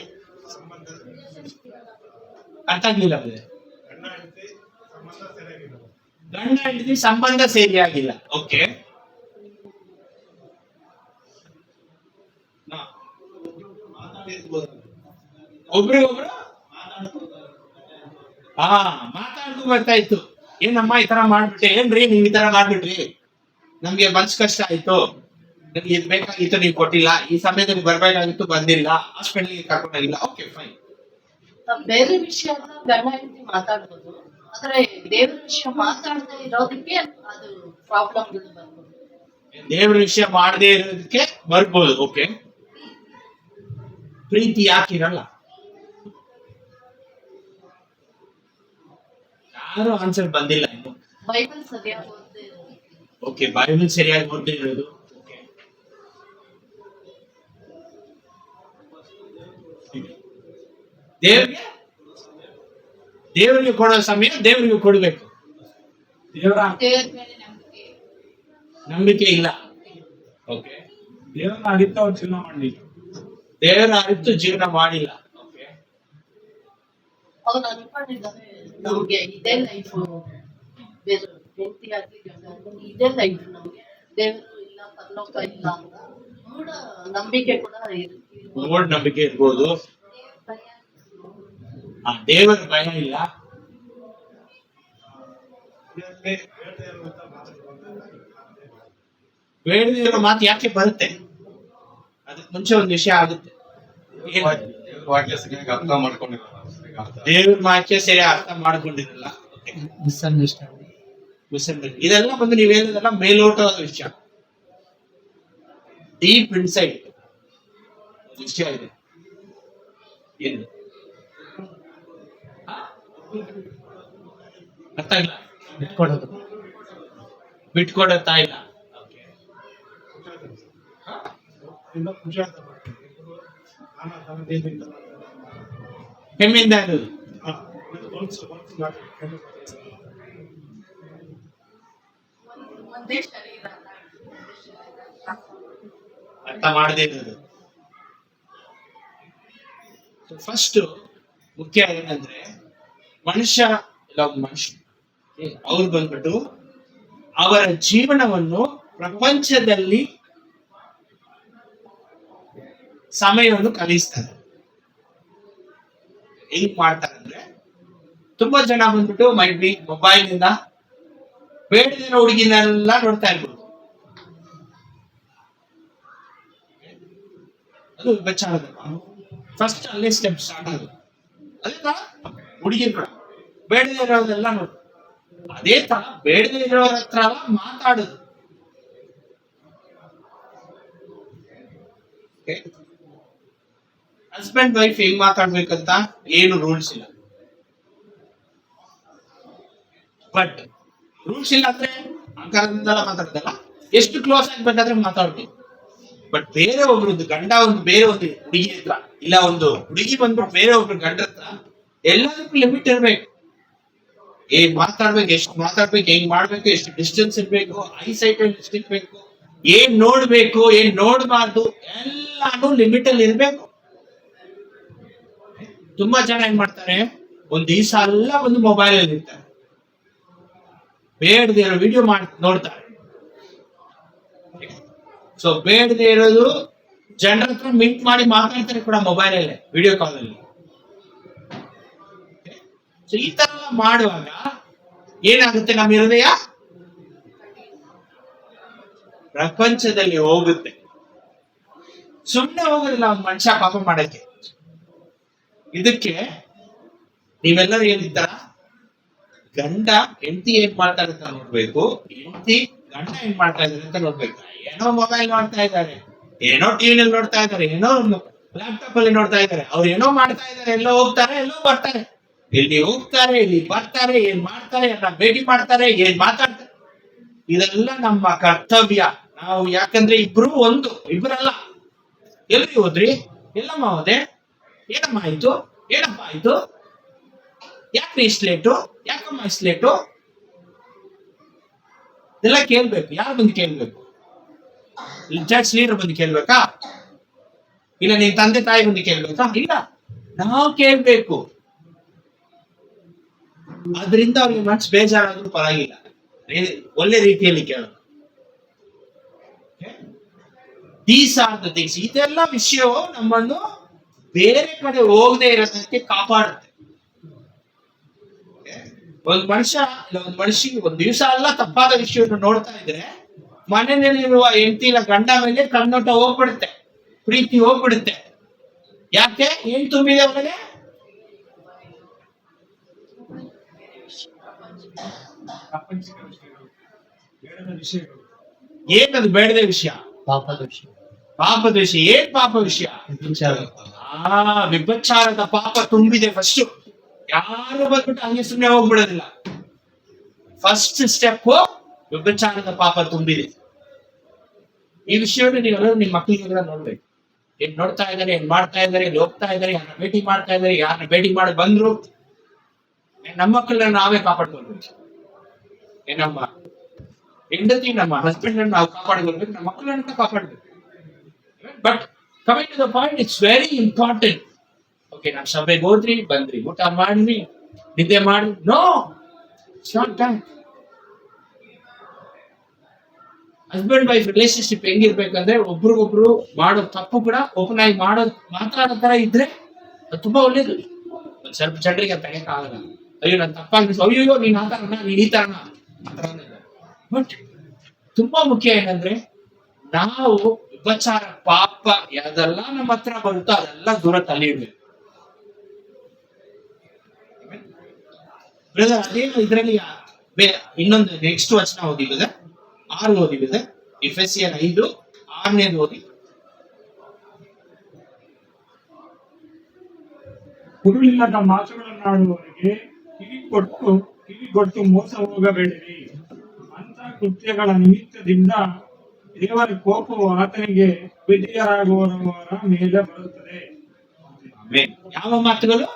ಅರ್ಥ ಆಗ್ಲಿಲ್ಲ. ಗಂಡ ಹೆಂಡತಿ ಸಂಬಂಧ ಸರಿಯಾಗಿಲ್ಲ. ಓಕೆ, ಒಬ್ರಿಗೊಬ್ರು ಮಾತಾಡ್ದು ಬರ್ತಾ ಇತ್ತು. ಏನಮ್ಮ ಈ ತರ ಮಾಡ್ಬಿಟ್ಟೆ, ಏನ್ರಿ ನೀವ್ ಈ ತರ ಮಾಡ್ಬಿಟ್ರಿ, ನಮ್ಗೆ ಮನ್ಸ್ ಕಷ್ಟ ಆಯ್ತು, ನಮ್ಗೆ ಇದ್ ಬೇಕಾಗಿತ್ತು ನೀವು ಕೊಟ್ಟಿಲ್ಲ, ಈ ಸಮಯದಲ್ಲಿ ಬರ್ಬೇಕಾಗಿತ್ತು ಬಂದಿಲ್ಲ, ಹಾಸ್ಪಿಟಲ್ಗೆ ಕರ್ಕೊಂಡೋಗಿಲ್ಲ. Okay fine. ಬೇರೆ ವಿಷಯ ಗಂಡ ಹೆಂಡತಿ ಮಾತಾಡ್ಬೋದು, ಆದ್ರೆ ದೇವ್ರ ವಿಷಯ ಮಾತಾಡದೆ ಇರೋದಕ್ಕೆ ಅದು ಪ್ರಾಬ್ಲಮ್ಗಳು ಬರ್ಬೋದು. ದೇವ್ರ ವಿಷಯ ಮಾಡದೇ ಇರೋದಕ್ಕೆ ಬರ್ಬೋದು. ಓಕೆ, ಪ್ರೀತಿ ಯಾಕಿರಲ್ಲ? ಯಾರು ಆನ್ಸರ್ ಬಂದಿಲ್ಲ ಇನ್ನು. ಬೈಬಲ್ ಸರಿಯಾಗಿ ಓದದೆ ಇರೋದು. ಓಕೆ, ಬೈಬಲ್ ಸರಿಯಾಗಿ ಓದದೇ ಇರೋದು. ದೇವರಿಗೆ ಕೊಡೋ ಸಮಯ ದೇವರಿಗೆ ಕೊಡ್ಬೇಕು. ದೇವರ ದೇವ್ರ ಮೇಲೆ ನಂಬಿಕೆ ಇಲ್ಲ. ಓಕೆ, ದೇವರ ಅರಿತು ಅವ್ರು ಜೀವನ ಮಾಡಲಿಲ್ಲ, ದೇವರ ಅರಿತು ಜೀವನ ಮಾಡಿಲ್ಲ. ಓಕೆ, ಅವ್ರು ಅನ್ಕೊಂಡಿದ್ದಾರೆ ನಮ್ಗೆ ಇದೇ ಲೈಫ್, ಬೇರೆ ಹೆಂಡತಿ ಆಗ್ಲಿ ಗಂಡ ಆಗ್ಲಿ ಇದೇ ಲೈಫ್, ನಮ್ಗೆ ದೇವರು ಇಲ್ಲ ಪರಲೋಕ ಇಲ್ಲ ಅಂತ ಮೂಢ ನಂಬಿಕೆ ಕೂಡ ಇರ್ಬೋದು. ಮೂಢ ನಂಬಿಕೆ ಇರ್ಬೋದು. ದೇವರ ಭಯ ಇಲ್ಲ. ಬೇಡದೇ ಇರೋ ಮಾತು ಯಾಕೆ ಬರುತ್ತೆ? ಅದಕ್ಕೆ ಮುಂಚೆ ಒಂದು ವಿಷಯ ಆಗುತ್ತೆ. ದೇವ್ರ ವಾಕ್ಯ ಸರಿ ಅರ್ಥ ಮಾಡ್ಕೊಂಡಿರಲ್ಲ. ಮಿಸ್ಅಂಡರ್ಸ್ಟ್ಯಾಂಡಿಂಗ್. ಇದೆಲ್ಲ ಬಂದು ನೀವ್ ಹೇಳಿದ್ರಲ್ಲ ಮೇಲೋಟದ ವಿಷಯ, ಡೀಪ್ ಇನ್ಸೈಟ್ ವಿಷಯ ಇದೆ. ಏನು ಅರ್ಥ ಇಲ್ಲ? ಬಿಟ್ಕೊಡತ್ತಾ ಇಲ್ಲ. ಹೆಮ್ಮೆಯಿಂದ ಇರೋದು. ಒಂದೇ ಶರೀರ ಅರ್ಥ ಮಾಡದೇ ಇರೋದು. ಫಸ್ಟ್ ಮುಖ್ಯ ಏನಂದ್ರೆ ಮನುಷ್ಯ ಇಲ್ಲ ಮನುಷ್ಯ ಅವ್ರು ಬಂದ್ಬಿಟ್ಟು ಅವರ ಜೀವನವನ್ನು ಪ್ರಪಂಚದಲ್ಲಿ ಸಮಯವನ್ನು ಕಲಿಸ್ತಾರೆ. ಹೆಂಗ್ ಮಾಡ್ತಾರೆ ಅಂದ್ರೆ, ತುಂಬಾ ಜನ ಬಂದ್ಬಿಟ್ಟು ಮೈಟ್ ಬಿ ಮೊಬೈಲ್ ಇಂದ ಬೇಡದಿರೋ ಹುಡುಗಿನೆಲ್ಲ ನೋಡ್ತಾ ಇರ್ಬೋದು. ಅದು ವಿಭಚಾರದ ಫಸ್ಟ್ ಅಲ್ಲೇ ಸ್ಟೆಪ್ ಸ್ಟಾರ್ಟ್ ಆಗುತ್ತೆ. ಅದೇ ತರ ಹುಡುಗಿನ ಕೂಡ ಬೇಡದೇ ಇರೋದೆಲ್ಲ ನೋಡು. ಅದೇ ತರ ಬೇಡದೇ ಇರೋರ ಹತ್ರ ಮಾತಾಡುದು. ಹಸ್ಬೆಂಡ್ ವೈಫ್ ಹೆಂಗ್ ಮಾತಾಡ್ಬೇಕಂತ ಏನು ರೂಲ್ಸ್ ಇಲ್ಲ. ಬಟ್ ರೂಲ್ಸ್ ಇಲ್ಲ ಅಂದ್ರೆ ಅಂಕಾರದಿಂದಲ್ಲ ಮಾತಾಡ್ದಲ್ಲ, ಎಷ್ಟು ಕ್ಲೋಸ್ ಆಗ್ಬೇಕಾದ್ರೆ ಮಾತಾಡ್ಬೇಕು. ಬಟ್ ಬೇರೆ ಒಬ್ರದ್ದು ಗಂಡ ಒಂದು ಬೇರೆ ಒಂದು ಹುಡುಗಿ ಹತ್ರ, ಇಲ್ಲ ಒಂದು ಹುಡುಗಿ ಬಂದ್ಬಿಟ್ಟು ಬೇರೆ ಒಬ್ರು ಗಂಡ ಹತ್ರ, ಎಲ್ಲದಕ್ಕೂ ಲಿಮಿಟ್ ಇರ್ಬೇಕು. ಏನ್ ಮಾತಾಡ್ಬೇಕು, ಎಷ್ಟು ಮಾತಾಡ್ಬೇಕು, ಹೆಂಗ್ ಮಾಡ್ಬೇಕು, ಎಷ್ಟು ಡಿಸ್ಟೆನ್ಸ್ ಇರ್ಬೇಕು, ಐ ಸೈಟ್ ಎಷ್ಟು ಇರ್ಬೇಕು, ಏನ್ ನೋಡ್ಬೇಕು, ಏನ್ ನೋಡ್ಬಾರ್ದು, ಎಲ್ಲಾನು ಲಿಮಿಟ್ ಅಲ್ಲಿ ಇರ್ಬೇಕು. ತುಂಬಾ ಜನ ಏನ್ ಮಾಡ್ತಾರೆ, ಒಂದ್ ದಿವಸ ಎಲ್ಲ ಒಂದು ಮೊಬೈಲ್ ಅಲ್ಲಿ ಇರ್ತಾರೆ, ಬೇಡದೇ ಇರೋ ವಿಡಿಯೋ ನೋಡ್ತಾರೆ. ಸೊ ಬೇಡದೇ ಇರೋದು ಜನರ ಹತ್ರ ಮಿಂಟ್ ಮಾಡಿ ಮಾತಾಡ್ತಾರೆ ಕೂಡ ಮೊಬೈಲ್ ಅಲ್ಲೇ, ವಿಡಿಯೋ ಕಾಲ್ ಅಲ್ಲಿ. ಸೊ ಈ ತರ ಎಲ್ಲ ಮಾಡುವಾಗ ಏನಾಗುತ್ತೆ, ನಮ್ಮ ಹೃದಯ ಪ್ರಪಂಚದಲ್ಲಿ ಹೋಗುತ್ತೆ. ಸುಮ್ಮನೆ ಹೋಗೋದಿಲ್ಲ ಒಂದು ಮನುಷ್ಯ ಪಾಪ ಮಾಡಕ್ಕೆ. ಇದಕ್ಕೆ ನೀವೆಲ್ಲರೂ ಏನಿದ್ದಾರ, ಗಂಡ ಹೆಂಡತಿ ಏನ್ ಮಾಡ್ತಾರೆ ಅಂತ ನೋಡ್ಬೇಕು, ಹೆಂಡತಿ ಗಂಡ ಏನ್ ಮಾಡ್ತಾ ಇದ್ದಾರೆ ಅಂತ ನೋಡ್ಬೇಕು. ಏನೋ ಮೊಬೈಲ್ ನೋಡ್ತಾ ಇದ್ದಾರೆ, ಏನೋ ಟಿವಿನಲ್ಲಿ ನೋಡ್ತಾ ಇದ್ದಾರೆ, ಏನೋ ಲ್ಯಾಪ್ಟಾಪ್ ಅಲ್ಲಿ ನೋಡ್ತಾ ಇದ್ದಾರೆ, ಅವ್ರು ಏನೋ ಮಾಡ್ತಾ ಇದ್ದಾರೆ, ಎಲ್ಲೋ ಹೋಗ್ತಾರೆ, ಎಲ್ಲೋ ಬರ್ತಾರೆ, ಇಲ್ಲಿ ಹೋಗ್ತಾರೆ, ಇಲ್ಲಿ ಬರ್ತಾರೆ, ಏನ್ ಮಾಡ್ತಾರೆ, ಎಲ್ಲ ಭೇಟಿ ಮಾಡ್ತಾರೆ, ಏನ್ ಮಾತಾಡ್ತಾರೆ. ಇದೆಲ್ಲ ನಮ್ಮ ಕರ್ತವ್ಯ. ನಾವು ಯಾಕಂದ್ರೆ ಇಬ್ರು ಒಂದು, ಇಬ್ರಲ್ಲ. ಎಲ್ಲಿ ಹೋದ್ರಿ, ಎಲ್ಲಮ್ಮ ಹೋದೆ, ಏನಮ್ಮ ಆಯ್ತು, ಏನಪ್ಪ ಆಯ್ತು, ಯಾಕ್ರಿ ಇಷ್ಟು ಲೇಟು, ಯಾಕಮ್ಮ ಇಷ್ಟು ಲೇಟು, ಇದೆಲ್ಲ ಕೇಳ್ಬೇಕು. ಯಾರು ಬಂದು ಕೇಳ್ಬೇಕು? ಚರ್ಚ್ ಲೀಡರ್ ಬಂದು ಕೇಳ್ಬೇಕಾ? ಇಲ್ಲ ನಿನ್ ತಂದೆ ತಾಯಿ ಬಂದು ಕೇಳ್ಬೇಕಾ? ಇಲ್ಲ, ನಾವು ಕೇಳ್ಬೇಕು. ಅದರಿಂದ ಅವ್ರಿಗೆ ಮನ್ಸು ಬೇಜಾರಾದ್ರೂ ಪರವಾಗಿಲ್ಲ, ಒಳ್ಳೆ ರೀತಿಯಲ್ಲಿ ಕೇಳೋದು. These are the things. ಇದೆಲ್ಲ ವಿಷಯವು ನಮ್ಮನ್ನು ಬೇರೆ ಕಡೆ ಹೋಗದೆ ಇರೋದಕ್ಕೆ ಕಾಪಾಡುತ್ತೆ. ಒಂದ್ ಮನುಷ್ಯ ಇಲ್ಲ ಒಂದ್ ಮನುಷ್ಯ ಒಂದ್ ದಿವಸ ಎಲ್ಲ ತಪ್ಪಾದ ವಿಷಯವನ್ನು ನೋಡ್ತಾ ಇದ್ರೆ ಮನೆಯಲ್ಲಿರುವ ಹೆಂಡತಿ ಇಲ್ಲ ಗಂಡ ಮೇಲೆ ಕಣ್ಣೋಟ ಹೋಗ್ಬಿಡುತ್ತೆ, ಪ್ರೀತಿ ಹೋಗ್ಬಿಡುತ್ತೆ. ಯಾಕೆ? ಏನ್ ತುಂಬಿದೆ ಅವನಿಗೆ? ಪ್ರಾಪಂಚಿಕ ವಿಷಯಗಳು, ಬೇಡದ ವಿಷಯಗಳು. ಏನದು ಬೇಡದ ವಿಷಯ? ಪಾಪದ ವಿಷಯ. ಪಾಪದ ವಿಷಯ. ಏನ್ ಪಾಪ ವಿಷಯ? ವಿಭಚಾರದ ಪಾಪ ತುಂಬಿದೆ. ಫಸ್ಟ್ ಯಾರು ಬಂದ್ಬಿಟ್ಟು ಹಂಗೆ ಸುಮ್ಮನೆ ಹೋಗ್ಬಿಡೋದಿಲ್ಲ. ಫಸ್ಟ್ ಸ್ಟೆಪ್ ವಿಭಚಾರದ ಪಾಪ ತುಂಬಿದೆ. ಈ ವಿಷಯವನ್ನು ನೀವೆಲ್ಲರೂ ನಿಮ್ಮ ಮಕ್ಕಳಿಗೆಲ್ಲ ನೋಡ್ಬೇಕು. ಏನ್ ನೋಡ್ತಾ ಇದಾರೆ, ಏನ್ ಮಾಡ್ತಾ ಇದಾರೆ, ಎಲ್ಲಿ ಹೋಗ್ತಾ ಇದಾರೆ, ಯಾರನ್ನ ಭೇಟಿ ಮಾಡ್ತಾ ಇದಾರೆ, ಯಾರನ್ನ ಭೇಟಿ ಮಾಡಿ ಬಂದ್ರು. ನಮ್ಮ ಮಕ್ಕಳನ್ನ ನಾವೇ ಕಾಪಾಡ್ಕೊಳ್ಬೇಕು. ನಮ್ಮ ಹೆಂಡತಿ, ನಮ್ಮ ಹಸ್ಬೆಂಡ್ ಅನ್ನು ನಾವು ಕಾಪಾಡ್ಕೊಳ್ಬೇಕು, ನಮ್ಮ ಮಕ್ಕಳನ್ನ ಕಾಪಾಡ್ಬೇಕು. But coming to the point, it's very important. Okay, ನಾವು ಸಭೆಗೆ ಹೋದ್ರಿ, ಬಂದ್ರಿ, ಊಟ ಮಾಡಿದ್ರಿ, ನಿದ್ದೆ ಮಾಡಿ, no, it's not that. Husband wife relationship ಹೆಂಗಿರ್ಬೇಕಂದ್ರೆ, ಒಬ್ರಿಗೊಬ್ರು ಮಾಡೋ ತಪ್ಪು ಕೂಡ ಓಪನ್ ಆಗಿ ಮಾತಾಡೋ ತರ ಇದ್ರೆ ಅದು ತುಂಬಾ ಒಳ್ಳೇದು. ಸ್ವಲ್ಪ ಜನರಿಗೆ ತೆಗೆಯಕ್ಕಾಗಲ್ಲ. ಅಯ್ಯೋ ನಾನು ತಪ್ಪಾಗಿ, ಅಯ್ಯೋ ನೀನ್ ಆ ತರನ, ನೀನ್ ಈ ತರನ. ಬಟ್ ತುಂಬಾ ಮುಖ್ಯ ಏನಂದ್ರೆ, ನಾವು ವಿಭಚಾರ ಪಾಪ ಯಾವ್ದೆಲ್ಲ ನಮ್ಮ ಹತ್ರ ಬರುತ್ತೋ ಅದೆಲ್ಲ ದೂರ ತಳ್ಳಿಡ್ಬೇಕು. ಅದೇನು ಇದ್ರಲ್ಲಿ ಇನ್ನೊಂದು ನೆಕ್ಸ್ಟ್ ವಚನ ಓದಿಬಿದೆ, 6 ಓದಿಬಿದೆ. ಎಫೆಸಿಯರ್ 5:6 ಓದಿ. ಹುರುಳಿಲ್ಲದ ಮಾತುಗಳನ್ನಾಡುವವರಿಗೆ ಕಿವಿಗೊಟ್ಟು ಮೋಸ ಹೋಗಬೇಡಿರಿ. ಅಂತ ಕೃತ್ಯಗಳ ನಿಮಿತ್ತದಿಂದ ದೇವರ ಕೋಪವು ಆತನಿಗೆ ವಿಧೇಯರಾಗುವವರ ಮೇಲೆ ಬರುತ್ತದೆ. ಯಾವ ಮಾತುಗಳು?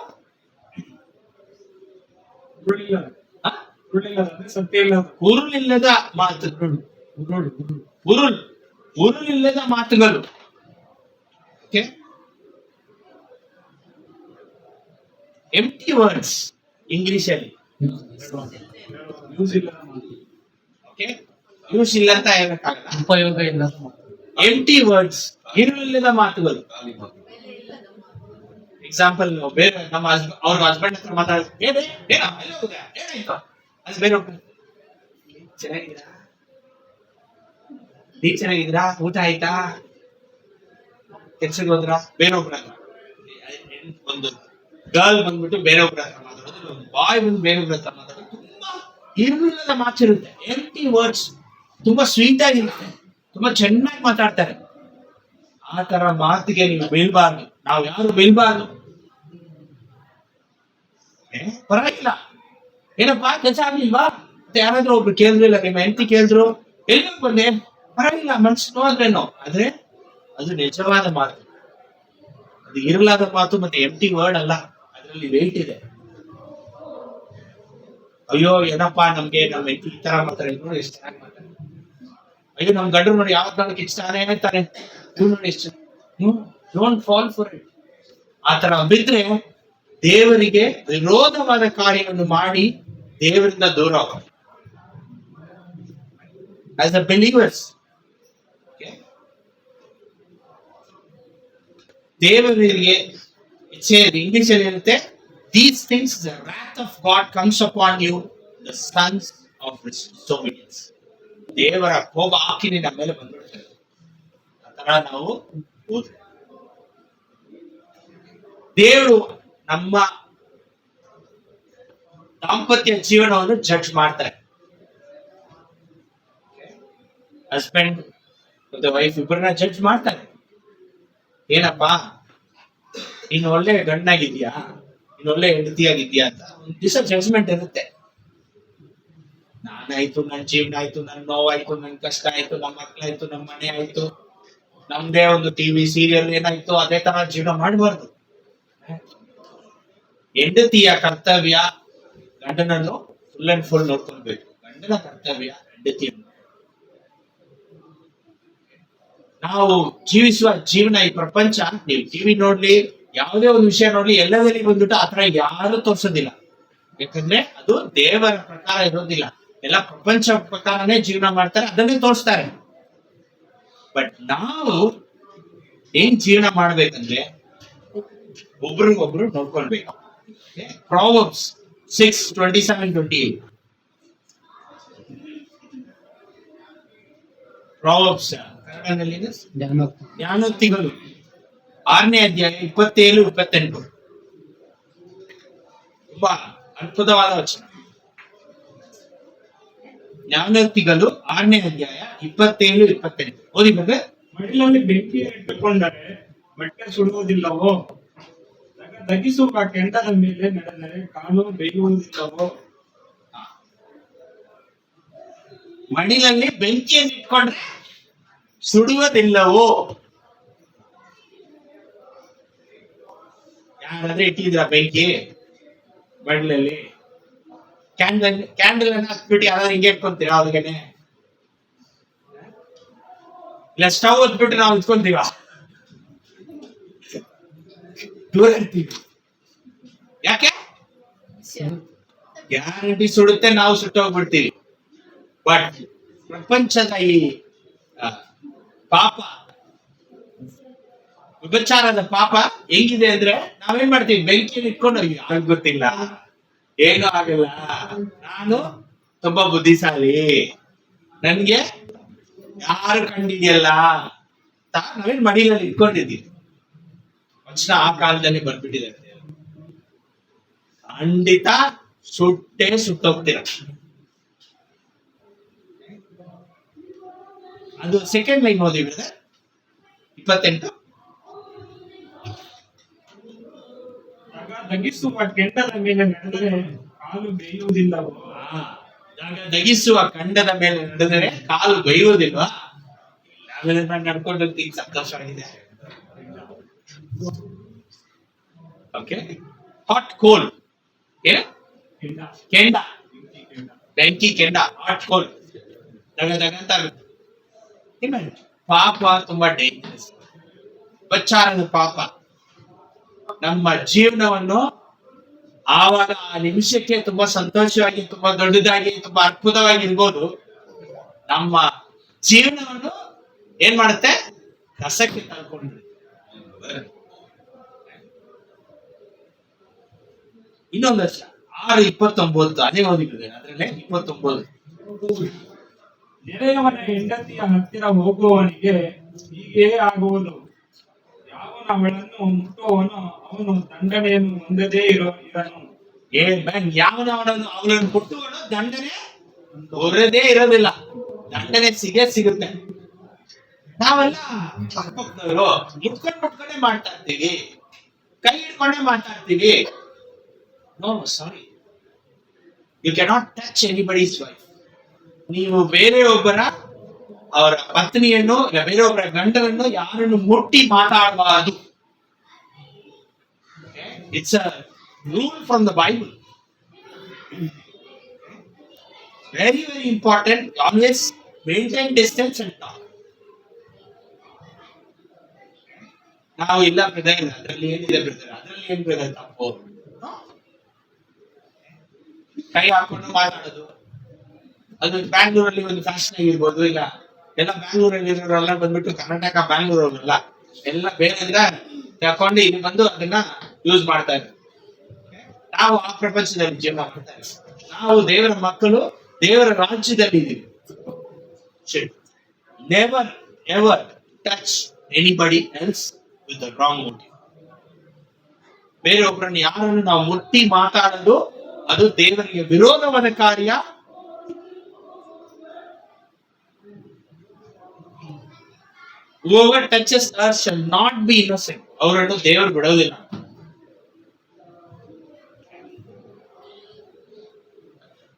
ಸತ್ಯ ಇಲ್ಲದ, ಉರುಳಿಲ್ಲದ ಮಾತುಗಳು. ಉರುಳಿಲ್ಲದ ಮಾತುಗಳು. ಎಂಪ್ಟಿ ವರ್ಡ್ಸ್ ಇಂಗ್ಲಿಷ್ ಅಲ್ಲಿ. ಯೂಸ್ ಇಲ್ಲ ಅಂತ ಹೇಳಕ್ಕಾಗಲ್ಲ, ಉಪಯೋಗ ಇಲ್ಲ. ಎಂಪ್ಟಿ ವರ್ಡ್ಸ್, ಇರುಳಿಲ್ಲದ ಮಾತುಗಳು. ಎಕ್ಸಾಂಪಲ್ ಬೇರೆ ನಮ್ಮ ಅವ್ರ ಹಸ್ಬೆಂಡ್ ಹತ್ರ ಮಾತಾಡ್ತಾರೆ ಏನಾಯ್ತು ಅದು ಬೇರೆ ಚೆನ್ನಾಗಿದ್ದೀರಾ, ನೀವ್ ಚೆನ್ನಾಗಿದ್ದೀರಾ, ಊಟ ಆಯ್ತಾ, ಕೆಲ್ಸಕ್ಕೆ ಹೋದ್ರ, ಬೇರೊಬ್ರ ಒಂದು ಗರ್ಲ್ ಬಂದ್ಬಿಟ್ಟು ಬೇರೊಬ್ರ ಹತ್ರ ಮಾತಾಡೋದು, ಒಂದು ಬಾಯ್ ಬಂದು ಬೇರೊಬ್ರ ಹತ್ರ ಮಾತಾಡೋದು, ತುಂಬಾ ಇರುಳದ ಮಾತಿರುತ್ತೆ, ಎಂಟಿ ವರ್ಡ್ಸ್, ತುಂಬಾ ಸ್ವೀಟ್ ಆಗಿರುತ್ತೆ, ತುಂಬಾ ಚೆನ್ನಾಗಿ ಮಾತಾಡ್ತಾರೆ. ಆ ತರ ಮಾತಿಗೆ ನೀವು ಬೀಳ್ಬಾರ್ದು, ನಾವು ಯಾರು ಬೀಳ್ಬಾರ್ದು. ಪರವಾಗಿಲ್ಲ, ಏನಪ್ಪಾ ಕೆಲಸ ಆಗ್ಲಿಲ್ವಾ ಅಂತ ಯಾರಾದ್ರೂ ಒಬ್ರು ಕೇಳಿದ್ರಿಲ್ಲ, ನಿಮ್ಮ ಹೆಂಡತಿ ಕೇಳಿದ್ರು, ಎಲ್ಲಿ ಬಂದೆ, ಪರವಾಗಿಲ್ಲ, ಮನ್ಸು ನೋಡ್ರೇನೋ, ಆದ್ರೆ ಅದು ನಿಜವಾದ ಮಾತು, ಅದು ಇರಲಾದ ಮಾತು, ಮತ್ತೆ ಎಂಟಿ ವರ್ಡ್ ಅಲ್ಲ, ಅದ್ರಲ್ಲಿ ವೇಟ್ ಇದೆ. ಅಯ್ಯೋ ಏನಪ್ಪಾ ನಮ್ಗೆ ನಮ್ಮ ಹೆಂಡತಿ ಈ ತರ ಮಾತಾಡಿ ನೋಡಿ ಎಷ್ಟು ಚೆನ್ನಾಗಿ ಮಾತಾಡ್ತಾರೆ, ಅಯ್ಯೋ ನಮ್ ಗಂಡರು ನೋಡಿ ಯಾವತ್ ನೋಡಕ್ ಇಷ್ಟಾನೇ ಇರ್ತಾರೆ, ನೋಡಿ ಎಷ್ಟು, ಡೋಂಟ್ ಫಾಲ್ ಫಾರ್ ಇಟ್. ಆ ತರ ಬಿದ್ರೆ ದೇವರಿಗೆ ವಿರೋಧವಾದ ಕಾರ್ಯವನ್ನು ಮಾಡಿ ದೇವರಿಂದ ದೂರ ಆಗೋದು. ಆಸ್ ಅ ಬಿಲೀವರ್ಸ್ ದೇವರಿಗೆ ಇಂಗ್ಲಿಷ್ ಅಲ್ಲಿ ಇರುತ್ತೆ, these things the wrath of God comes upon you, the sons of disobedience. ದೇವರ ಕೋಪ ಆಕಿನಿ ನಮ್ಮ ಮೇಲೆ ಬಂದ್ಬಿಡ್ತಾರೆ. ಆತರ ನಾವು ದೇವರು ನಮ್ಮ ದಾಂಪತ್ಯ ಜೀವನವನ್ನು ಜಡ್ಜ್ ಮಾಡ್ತಾರೆ. ಹಸ್ಬೆಂಡ್ ಮತ್ತೆ ವೈಫ್ ಇಬ್ಬರನ್ನ ಜಡ್ಜ್ ಮಾಡ್ತಾರೆ. ಏನಪ್ಪಾ ನೀನ್ ಒಳ್ಳೆ ಗಂಡಾಗಿದ್ಯಾ, ನೀನ್ ಒಳ್ಳೆ ಹೆಂಡತಿಯಾಗಿದ್ಯಾ ಅಂತ ಒಂದ್ ದಿವಸ ಜಡ್ಜ್ಮೆಂಟ್ ಇರುತ್ತೆ. ನಾನಾಯ್ತು, ನನ್ ಜೀವನ ಆಯ್ತು, ನನ್ ನೋವಾಯ್ತು, ನನ್ ಕಷ್ಟ ಆಯ್ತು, ನಮ್ಮ ಮಕ್ಳಾಯ್ತು, ನಮ್ಮ ಮನೆ ಆಯ್ತು, ನಮ್ದೇ ಒಂದು ಟಿವಿ ಸೀರಿಯಲ್ ಏನಾಯ್ತು, ಅದೇ ತರ ಜೀವನ ಮಾಡಬಾರ್ದು. ಹೆಂಡತಿಯ ಕರ್ತವ್ಯ ಗಂಡನನ್ನು ಫುಲ್ ಅಂಡ್ ಫುಲ್ ನೋಡ್ಕೊಳ್ಬೇಕು, ಗಂಡನ ಕರ್ತವ್ಯ ಹೆಂಡತಿಯನ್ನು. ನಾವು ಜೀವಿಸುವ ಜೀವನ ಈ ಪ್ರಪಂಚ, ನೀವು ಟಿವಿ ನೋಡ್ಲಿ, ಯಾವುದೇ ಒಂದು ವಿಷಯ ನೋಡ್ಲಿ, ಎಲ್ಲದಲ್ಲಿ ಬಂದ್ಬಿಟ್ಟು ಆತರ ಯಾರು ತೋರ್ಸೋದಿಲ್ಲ. ಯಾಕಂದ್ರೆ ಅದು ದೇವರ ಪ್ರಕಾರ ಇರೋದಿಲ್ಲ, ಎಲ್ಲ ಪ್ರಪಂಚ ಪ್ರಕಾರನೇ ಜೀವನ ಮಾಡ್ತಾರೆ, ಅದನ್ನೇ ತೋರಿಸ್ತಾರೆ. ಬಟ್ ನಾವು ಏನ್ ಜೀವನ ಮಾಡ್ಬೇಕಂದ್ರೆ ಒಬ್ರಿಗೊಬ್ರು ನೋಡ್ಕೊಳ್ಬೇಕು. ಪ್ರಾವರ್ಬ್ಸ್ 6:27-28. ಪ್ರಾವರ್ಬ್ಸ್ ಕನ್ನಡದಲ್ಲಿ ಜ್ಞಾನೋಕ್ತಿಗಳು 6ನೇ ಅಧ್ಯಾಯ 27-28. ತುಂಬಾ ಅದ್ಭುತವಾದ ವಚನ. ಜ್ಞಾನೋಕ್ತಿಗಳು 6ನೇ ಅಧ್ಯಾಯ 27-28 ಓದಿ ಬಗ್ಗೆ. ಮಡಿಲಲ್ಲಿ ಬೆಂಕಿ ಇಟ್ಟುಕೊಂಡರೆ ಬಟ್ಟೆ ಸುಡುವುದಿಲ್ಲವೋ, ದಗಿಸುವ ಕೆಂಡದ ಮೇಲೆ ನಡೆದರೆ ಕಾಲು ಬೇಯುವುದಿಲ್ಲವೋ. ಮಡಿಲಲ್ಲಿ ಬೆಂಕಿಯನ್ನು ಇಟ್ಕೊಂಡ್ರೆ ಸುಡುವುದಿಲ್ಲವೋ. ಯಾರಾದ್ರೆ ಇಟ್ಟಿದ್ರ ಬೆಂಕಿ ಮಡಿಲಲ್ಲಿ? ಕ್ಯಾಂಡಲ್ ಅನ್ನ ಹಾಕ್ಬಿಟ್ಟು ಯಾರಾದ್ರೂ ಹಿಂಗೆ ಇಟ್ಕೊಂತೀರಾ ಅವ್ರಿಗೇನೆ? ಇಲ್ಲ ಸ್ಟವ್ ಹೊತ್ಬಿಟ್ಟು ನಾವು ಇಟ್ಕೊಂತೀವ? ದೂರ ಇರ್ತೀವಿ. ಯಾಕೆ? ಗ್ಯಾರಂಟಿ ಸುಡುತ್ತೆ, ನಾವು ಸುಟ್ಟೋಗ್ಬಿಡ್ತೀವಿ. ಬಟ್ ಪ್ರಪಂಚದ ಈ ಪಾಪ, ವಿಭಚಾರದ ಪಾಪ ಹೆಂಗಿದೆ ಅಂದ್ರೆ ನಾವೇನ್ ಮಾಡ್ತೀವಿ, ಬೆಂಕಿಯನ್ನು ಇಟ್ಕೊಂಡು ಯಾರಿಗ್ ಗೊತ್ತಿಲ್ಲ, ಏನೂ ಆಗಲ್ಲ, ನಾನು ತುಂಬಾ ಬುದ್ಧಿಶಾಲಿ, ನನ್ಗೆ ಯಾರು ಕಂಡಿದೆಯಲ್ಲ ನಾವೇನ್ ಮಡಿಲಲ್ಲಿ ಇಟ್ಕೊಂಡಿದ್ದೀವಿ. ವಚನ ಆ ಕಾಲದಲ್ಲಿ ಬರ್ಬಿಟ್ಟಿದೆ. ಖಂಡಿತ ಸುಟ್ಟೋಗ್ತೀರ. ಅದು ಸೆಕೆಂಡ್ ಲೈನ್ ಓದಿ ಬಿಡಿದೆ 28. ದಗಿಸುವ ಕೆಂಡದ ಮೇಲೆ ನಡೆದರೆ ಕಾಲು ಬೇಯುವುದಿಲ್ಲವೋ. ದಗಿಸುವ ಖಂಡದ ಮೇಲೆ ನಡೆದರೆ ಕಾಲು ಬೇಯುವುದಿಲ್ವಾ? ನಾನು ನಡ್ಕೊಂಡಂತ ಈಗ ಸಂತೋಷವಾಗಿದೆ. ಓಕೆ, ಹಾಟ್ ಕೋಲ್, ಏನು ಕೆಂಡ, ಬೆಂಕಿ ಕೆಂಡ, ಹಾಟ್ ಕೋಲ್ ಅಂತ. ಪಾಪ ತುಂಬಾ ಡೇಂಜರಸ್. ಬಚ್ಚಾರದ ಪಾಪ ನಮ್ಮ ಜೀವನವನ್ನು ಆವಾಗ ಆ ನಿಮಿಷಕ್ಕೆ ತುಂಬಾ ಸಂತೋಷವಾಗಿ, ತುಂಬಾ ದೊಡ್ಡದಾಗಿ, ತುಂಬಾ ಅದ್ಭುತವಾಗಿ ಇರ್ಬೋದು. ನಮ್ಮ ಜೀವನವನ್ನು ಏನ್ ಮಾಡುತ್ತೆ, ಕಸಕ್ಕೆ ತಳ್ಕೊಂಡು ಇನ್ನೊಂದು ವರ್ಷ 6:29 ಅದೇ ಓದಿಬಿಟ್ಟಿದೆ ಅದ್ರಲ್ಲೇ 29. ನೆರೆಯವನ ಹೆಂಡತಿಯ ಹತ್ತಿರ ಹೋಗುವವನಿಗೆ ಹೀಗೆ ಆಗುವುದು. ಯಾವನು ಅವಳನ್ನು ಮುಟ್ಟುವವನು ಅವನು ದಂಡನೆಯನ್ನು ಹೊಂದದೇ ಇರನು. ಅವನನ್ನು ಕೊಟ್ಟುಕೊಂಡು ದಂಡನೆ ಹೊರದೇ ಇರೋದಿಲ್ಲ, ದಂಡನೆ ಸಿಗುತ್ತೆ. ನಾವೆಲ್ಲ ಅಕ್ಕಪಕ್ಕದವರು ಮುಟ್ಕೊಂಡೇ ಮಾತಾಡ್ತೀವಿ, ಕೈ ಹಿಡ್ಕೊಂಡೇ ಮಾತಾಡ್ತೀವಿ. No, sorry, you cannot touch anybody's wife. ನೀವು ಬೇರೆಯೊಬ್ಬರ ಅವರ ಪತ್ನಿಯನ್ನು ಇಲ್ಲ ಬೇರೆಯೊಬ್ಬರ ಗಂಡನನ್ನು ಯಾರನ್ನು ಮುಟ್ಟಿ ಮಾತಾಡಬಾರದು. It's a rule from the bible. Very very important. Always maintain distance and talk. ನಾವು ಇಲ್ಲ ಬ್ರದರ್, ಅದರಲ್ಲಿ ಏನಿದೆ ಬ್ರದರ್, ಅದರಲ್ಲಿ ಏನ್ ಬ್ರದರ್ ತಪ್ಪು? ಕೈ ಹಾಕೊಂಡು ಮಾತಾಡೋದು ಅದು ಬ್ಯಾಂಗ್ಳೂರಲ್ಲಿ ಒಂದು ಫ್ಯಾಷನ್ ಆಗಿರ್ಬೋದು. ಇಲ್ಲ ಎಲ್ಲ ಬ್ಯಾಂಗ್ಳೂರಲ್ಲಿ ಇರೋರೆಲ್ಲ ಬಂದ್ಬಿಟ್ಟು ಕರ್ನಾಟಕ ಬ್ಯಾಂಗ್ಳೂರಲ್ಲ ಎಲ್ಲ ಬೇರೆಯಿಂದ ತಕೊಂಡು ಇಲ್ಲಿ ಬಂದು ಅದನ್ನ ಯೂಸ್ ಮಾಡ್ತಾ ಇದ್ದಾರೆ. ನಾವು ಆ ಪ್ರಪಂಚದಲ್ಲಿ ಜೀವನ ಮಾಡ್ತಾ ಇದ್ದೀವಿ. ನಾವು ದೇವರ ಮಕ್ಕಳು, ದೇವರ ರಾಜ್ಯದಲ್ಲಿ ಇದ್ದೀವಿ. Never ever touch anybody else with wrong motive. ಬೇರೆಯೊಬ್ಬರನ್ನು ಯಾರನ್ನು ನಾವು ಮುಟ್ಟಿ ಮಾತಾಡೋದು ಅದು ದೇವರಿಗೆ ವಿರೋಧವಾದ ಕಾರ್ಯ. Whoever touches us shall not be innocent. ಅವರನ್ನು ದೇವರು ಬಿಡೋದಿಲ್ಲ.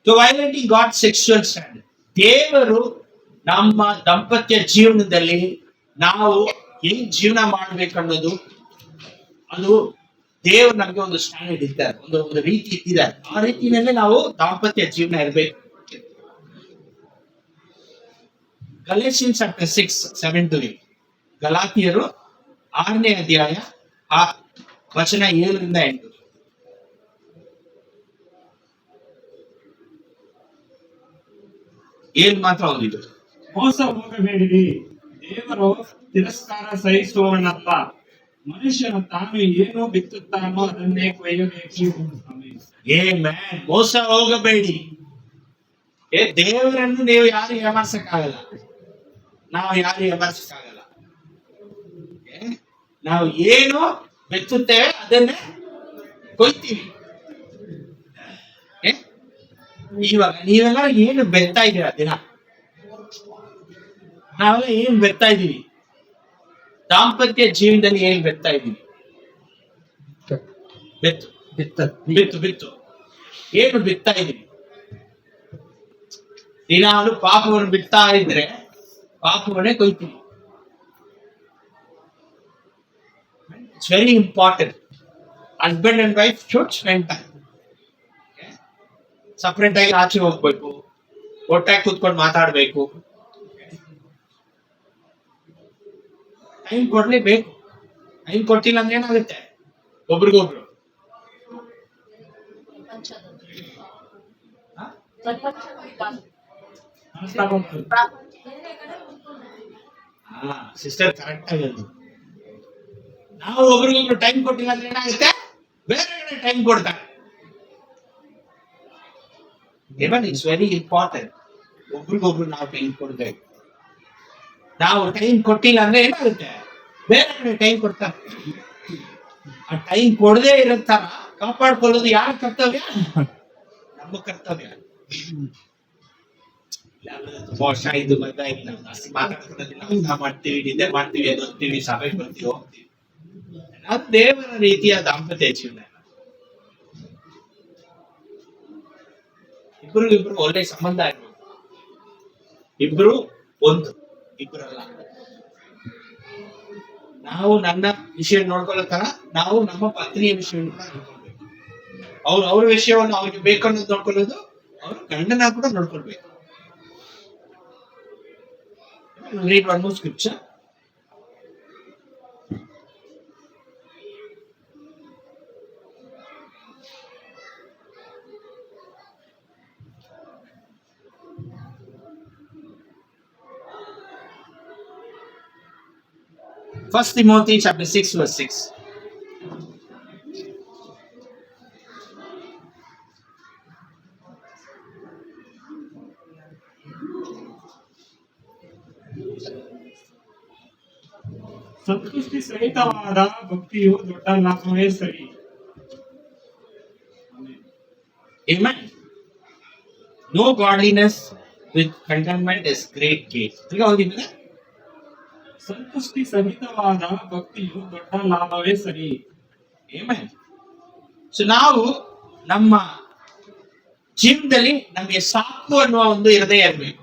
So violating God's sexual standard. ದೇವರು ನಮ್ಮ ದಾಂಪತ್ಯ ಜೀವನದಲ್ಲಿ ನಾವು ಹೆಂಗ್ ಜೀವನ ಮಾಡ್ಬೇಕನ್ನೋದು ಅದು ದೇವರು ನಮಗೆ ಒಂದು ಸ್ಟ್ಯಾಂಡರ್ಡ್ ಇದ್ದಾರೆ, ಒಂದು ರೀತಿ ಇಟ್ಟಿದ್ದಾರೆ. ಆ ರೀತಿಯಲ್ಲೇ ನಾವು ದಾಂಪತ್ಯ ಜೀವನ ಇರಬೇಕು. Galatians chapter 6, 7-8. ಗಲಾತಿಯರು 6ನೇ ಅಧ್ಯಾಯ ವಚನ 7-8. ಏನ್ ಮಾತ್ರ ಓದಿದ್ರು. ಮೋಸ ಹೋಗಬೇಡಿರಿ, ದೇವರು ತಿರಸ್ಕಾರ ಸಹಿಸುವವನಲ್ಲ. ಮನುಷ್ಯನು ತಾನು ಏನು ಬಿತ್ತುತ್ತಾನೋ ಅದನ್ನೇ ಕೊಯ್ಯಬೇಕು. ಆಮೆನ್. ಮೋಸ ಹೋಗಬೇಡಿ. ದೇವರನ್ನು ನೀವು ಯಾರು ಏಮಾರ್ಸಕ್ಕಾಗಲ್ಲ, ನಾವು ಯಾರು ಏಮಾರ್ಸಕ್ಕಾಗಲ್ಲ. ನಾವು ಏನು ಬೆತ್ತುತ್ತೇವೆ ಅದನ್ನೇ ಕೊಯ್ತೀವಿ. ಇವಾಗ ನೀವೆಲ್ಲ ಏನು ಬೆತ್ತಾ ಇದ್ದೀರಾ ದಿನ? ನಾವೆಲ್ಲ ಏನ್ ಬೆತ್ತಾ ಇದೀವಿ? ದಾಂಪತ್ಯ ಜೀವನದಲ್ಲಿ ಏನ್ ಬೆತ್ತಾ ಇದೀವಿ? ಬಿತ್ತು ಏನು ಬಿತ್ತಾ ಇದೀವಿ? ದಿನಾಲು ಪಾಪವನ್ನು ಬಿತ್ತಾ ಇದ್ರೆ ಪಾಪವನ್ನೇ ಕೊಯ್ತೀವಿ. It's very important. Husband and wife should spend time. Separate ಆಗಿ ಆಚೆ ಹೋಗ್ಬೇಕು, ಒಟ್ಟಾಗಿ ಕೂತ್ಕೊಂಡು ಮಾತಾಡ್ಬೇಕು, ಟೈಮ್ ಕೊಡ್ಲೇಬೇಕು. ಟೈಮ್ ಕೊಟ್ಟಿಲ್ಲ ಅಂದ್ರೆ ಏನಾಗುತ್ತೆ? ಒಬ್ರಿಗೊಬ್ರು ಸಿಸ್ಟರ್ ಕರೆಕ್ಟ್ ಆಗಿ ನಾವು ಒಬ್ರಿಗೊಬ್ರು ಟೈಮ್ ಕೊಟ್ಟಿಲ್ಲ ಅಂದ್ರೆ ಏನಾಗುತ್ತೆ? ಬೇರೆ ಕಡೆ ಟೈಮ್ ಕೊಡ್ತಾರೆ. Even it's very important. ಒಬ್ರಿಗೊಬ್ರು ನಾವು ಟೈಮ್ ಕೊಡ್ಬೇಕು. ನಾವು ಟೈಮ್ ಕೊಟ್ಟಿಲ್ಲ ಅಂದ್ರೆ ಏನಾಗುತ್ತೆ? ಬೇರೆ ಕಡೆ ಟೈಮ್ ಕೊಡ್ತಾರೆ. ಆ ಟೈಮ್ ಕೊಡದೇ ಇರೋ ತರ ಕಾಪಾಡ್ಕೊಳ್ಳೋದು ಯಾರ ಕರ್ತವ್ಯ? ನಮ್ಮ ಕರ್ತವ್ಯ. ತುಂಬಾ ವರ್ಷ ಇದು ಬಂದಾಗಿ ನಾವು ಜಾಸ್ತಿ ಮಾತಾಡ್ಕೊಳ್ಳೋದಿಲ್ಲ, ಮಾಡ್ತೀವಿ, ನಿದ್ದೆ ಮಾಡ್ತೀವಿ, ಎದೋಗ್ತೀವಿ, ಸಭೆಗೆ ಬರ್ತೀವಿ, ಹೋಗ್ತೀವಿ. ಅದು ದೇವರ ರೀತಿಯ ದಾಂಪತ್ಯ ಜೀವನ. ಇಬ್ರು ಒಳ್ಳೆ ಸಂಬಂಧ ಇರ್ಬೇಕು. ಇಬ್ರು ಒಂದು, ಇಬ್ಬರಲ್ಲ. ನಾವು ನನ್ನ ವಿಷಯ ನೋಡ್ಕೊಳ್ಳೋ ತರ ನಾವು ನಮ್ಮ ಪತ್ನಿಯ ವಿಷಯವನ್ನು ಕೂಡ ನೋಡ್ಕೊಳ್ಬೇಕು. ಅವ್ರ ವಿಷಯವನ್ನು ಅವ್ರಿಗೆ ಬೇಕನ್ನೋದು ನೋಡ್ಕೊಳ್ಳೋದು, ಅವ್ರ ಗಂಡನ ಕೂಡ ನೋಡ್ಕೊಳ್ಬೇಕು. Read one more scripture. First Timothy chapter 6 verse 6. ಸಂತುಷ್ಟಿ ಸಹಿತವಾದ ಭಕ್ತಿಯು ದೊಡ್ಡ ಲಾಭವೇ ಸರಿ. Amen. No godliness with contentment is great gain. ಈಗ ಓದಿದ್ರೆ ಸಂತುಷ್ಟಿ ಸಹಿತವಾದ ಭಕ್ತಿಯು ದೊಡ್ಡ ಲಾಭವೇ ಸರಿ. Amen. ಸೊ ನಾವು ನಮ್ಮ ಜೀವನದಲ್ಲಿ ನಮಗೆ ಸಾಕು ಅನ್ನುವ ಒಂದು ಹೃದಯ ಇರಬೇಕು.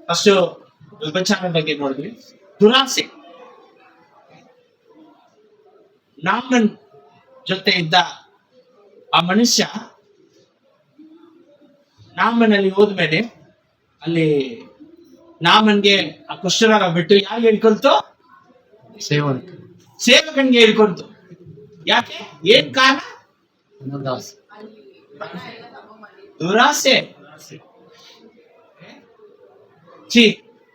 ಫಸ್ಟ್ ವ್ಯಭಿಚಾರ ಬಗ್ಗೆ ನೋಡಿದ್ವಿ. ದುರಾಸೆ. ನಾಮನ್ ಜೊತೆ ಇದ್ದ ಆ ಮನುಷ್ಯ ನಾಮನಲ್ಲಿ ಹೋದ್ಮೇಲೆ ಅಲ್ಲಿ ನಾಮನ್ಗೆ ಆ ಕುಷ್ಠರೋಗ ಬಿಟ್ಟು ಯಾರು ಹೇಳ್ಕೊಳ್ತು? ಸೇವಕನ್ಗೆ ಹೇಳ್ಕೊಳ್ತು. ಯಾಕೆ? ಏನ್ ಕಾರಣ? ದುರಾಸೆ.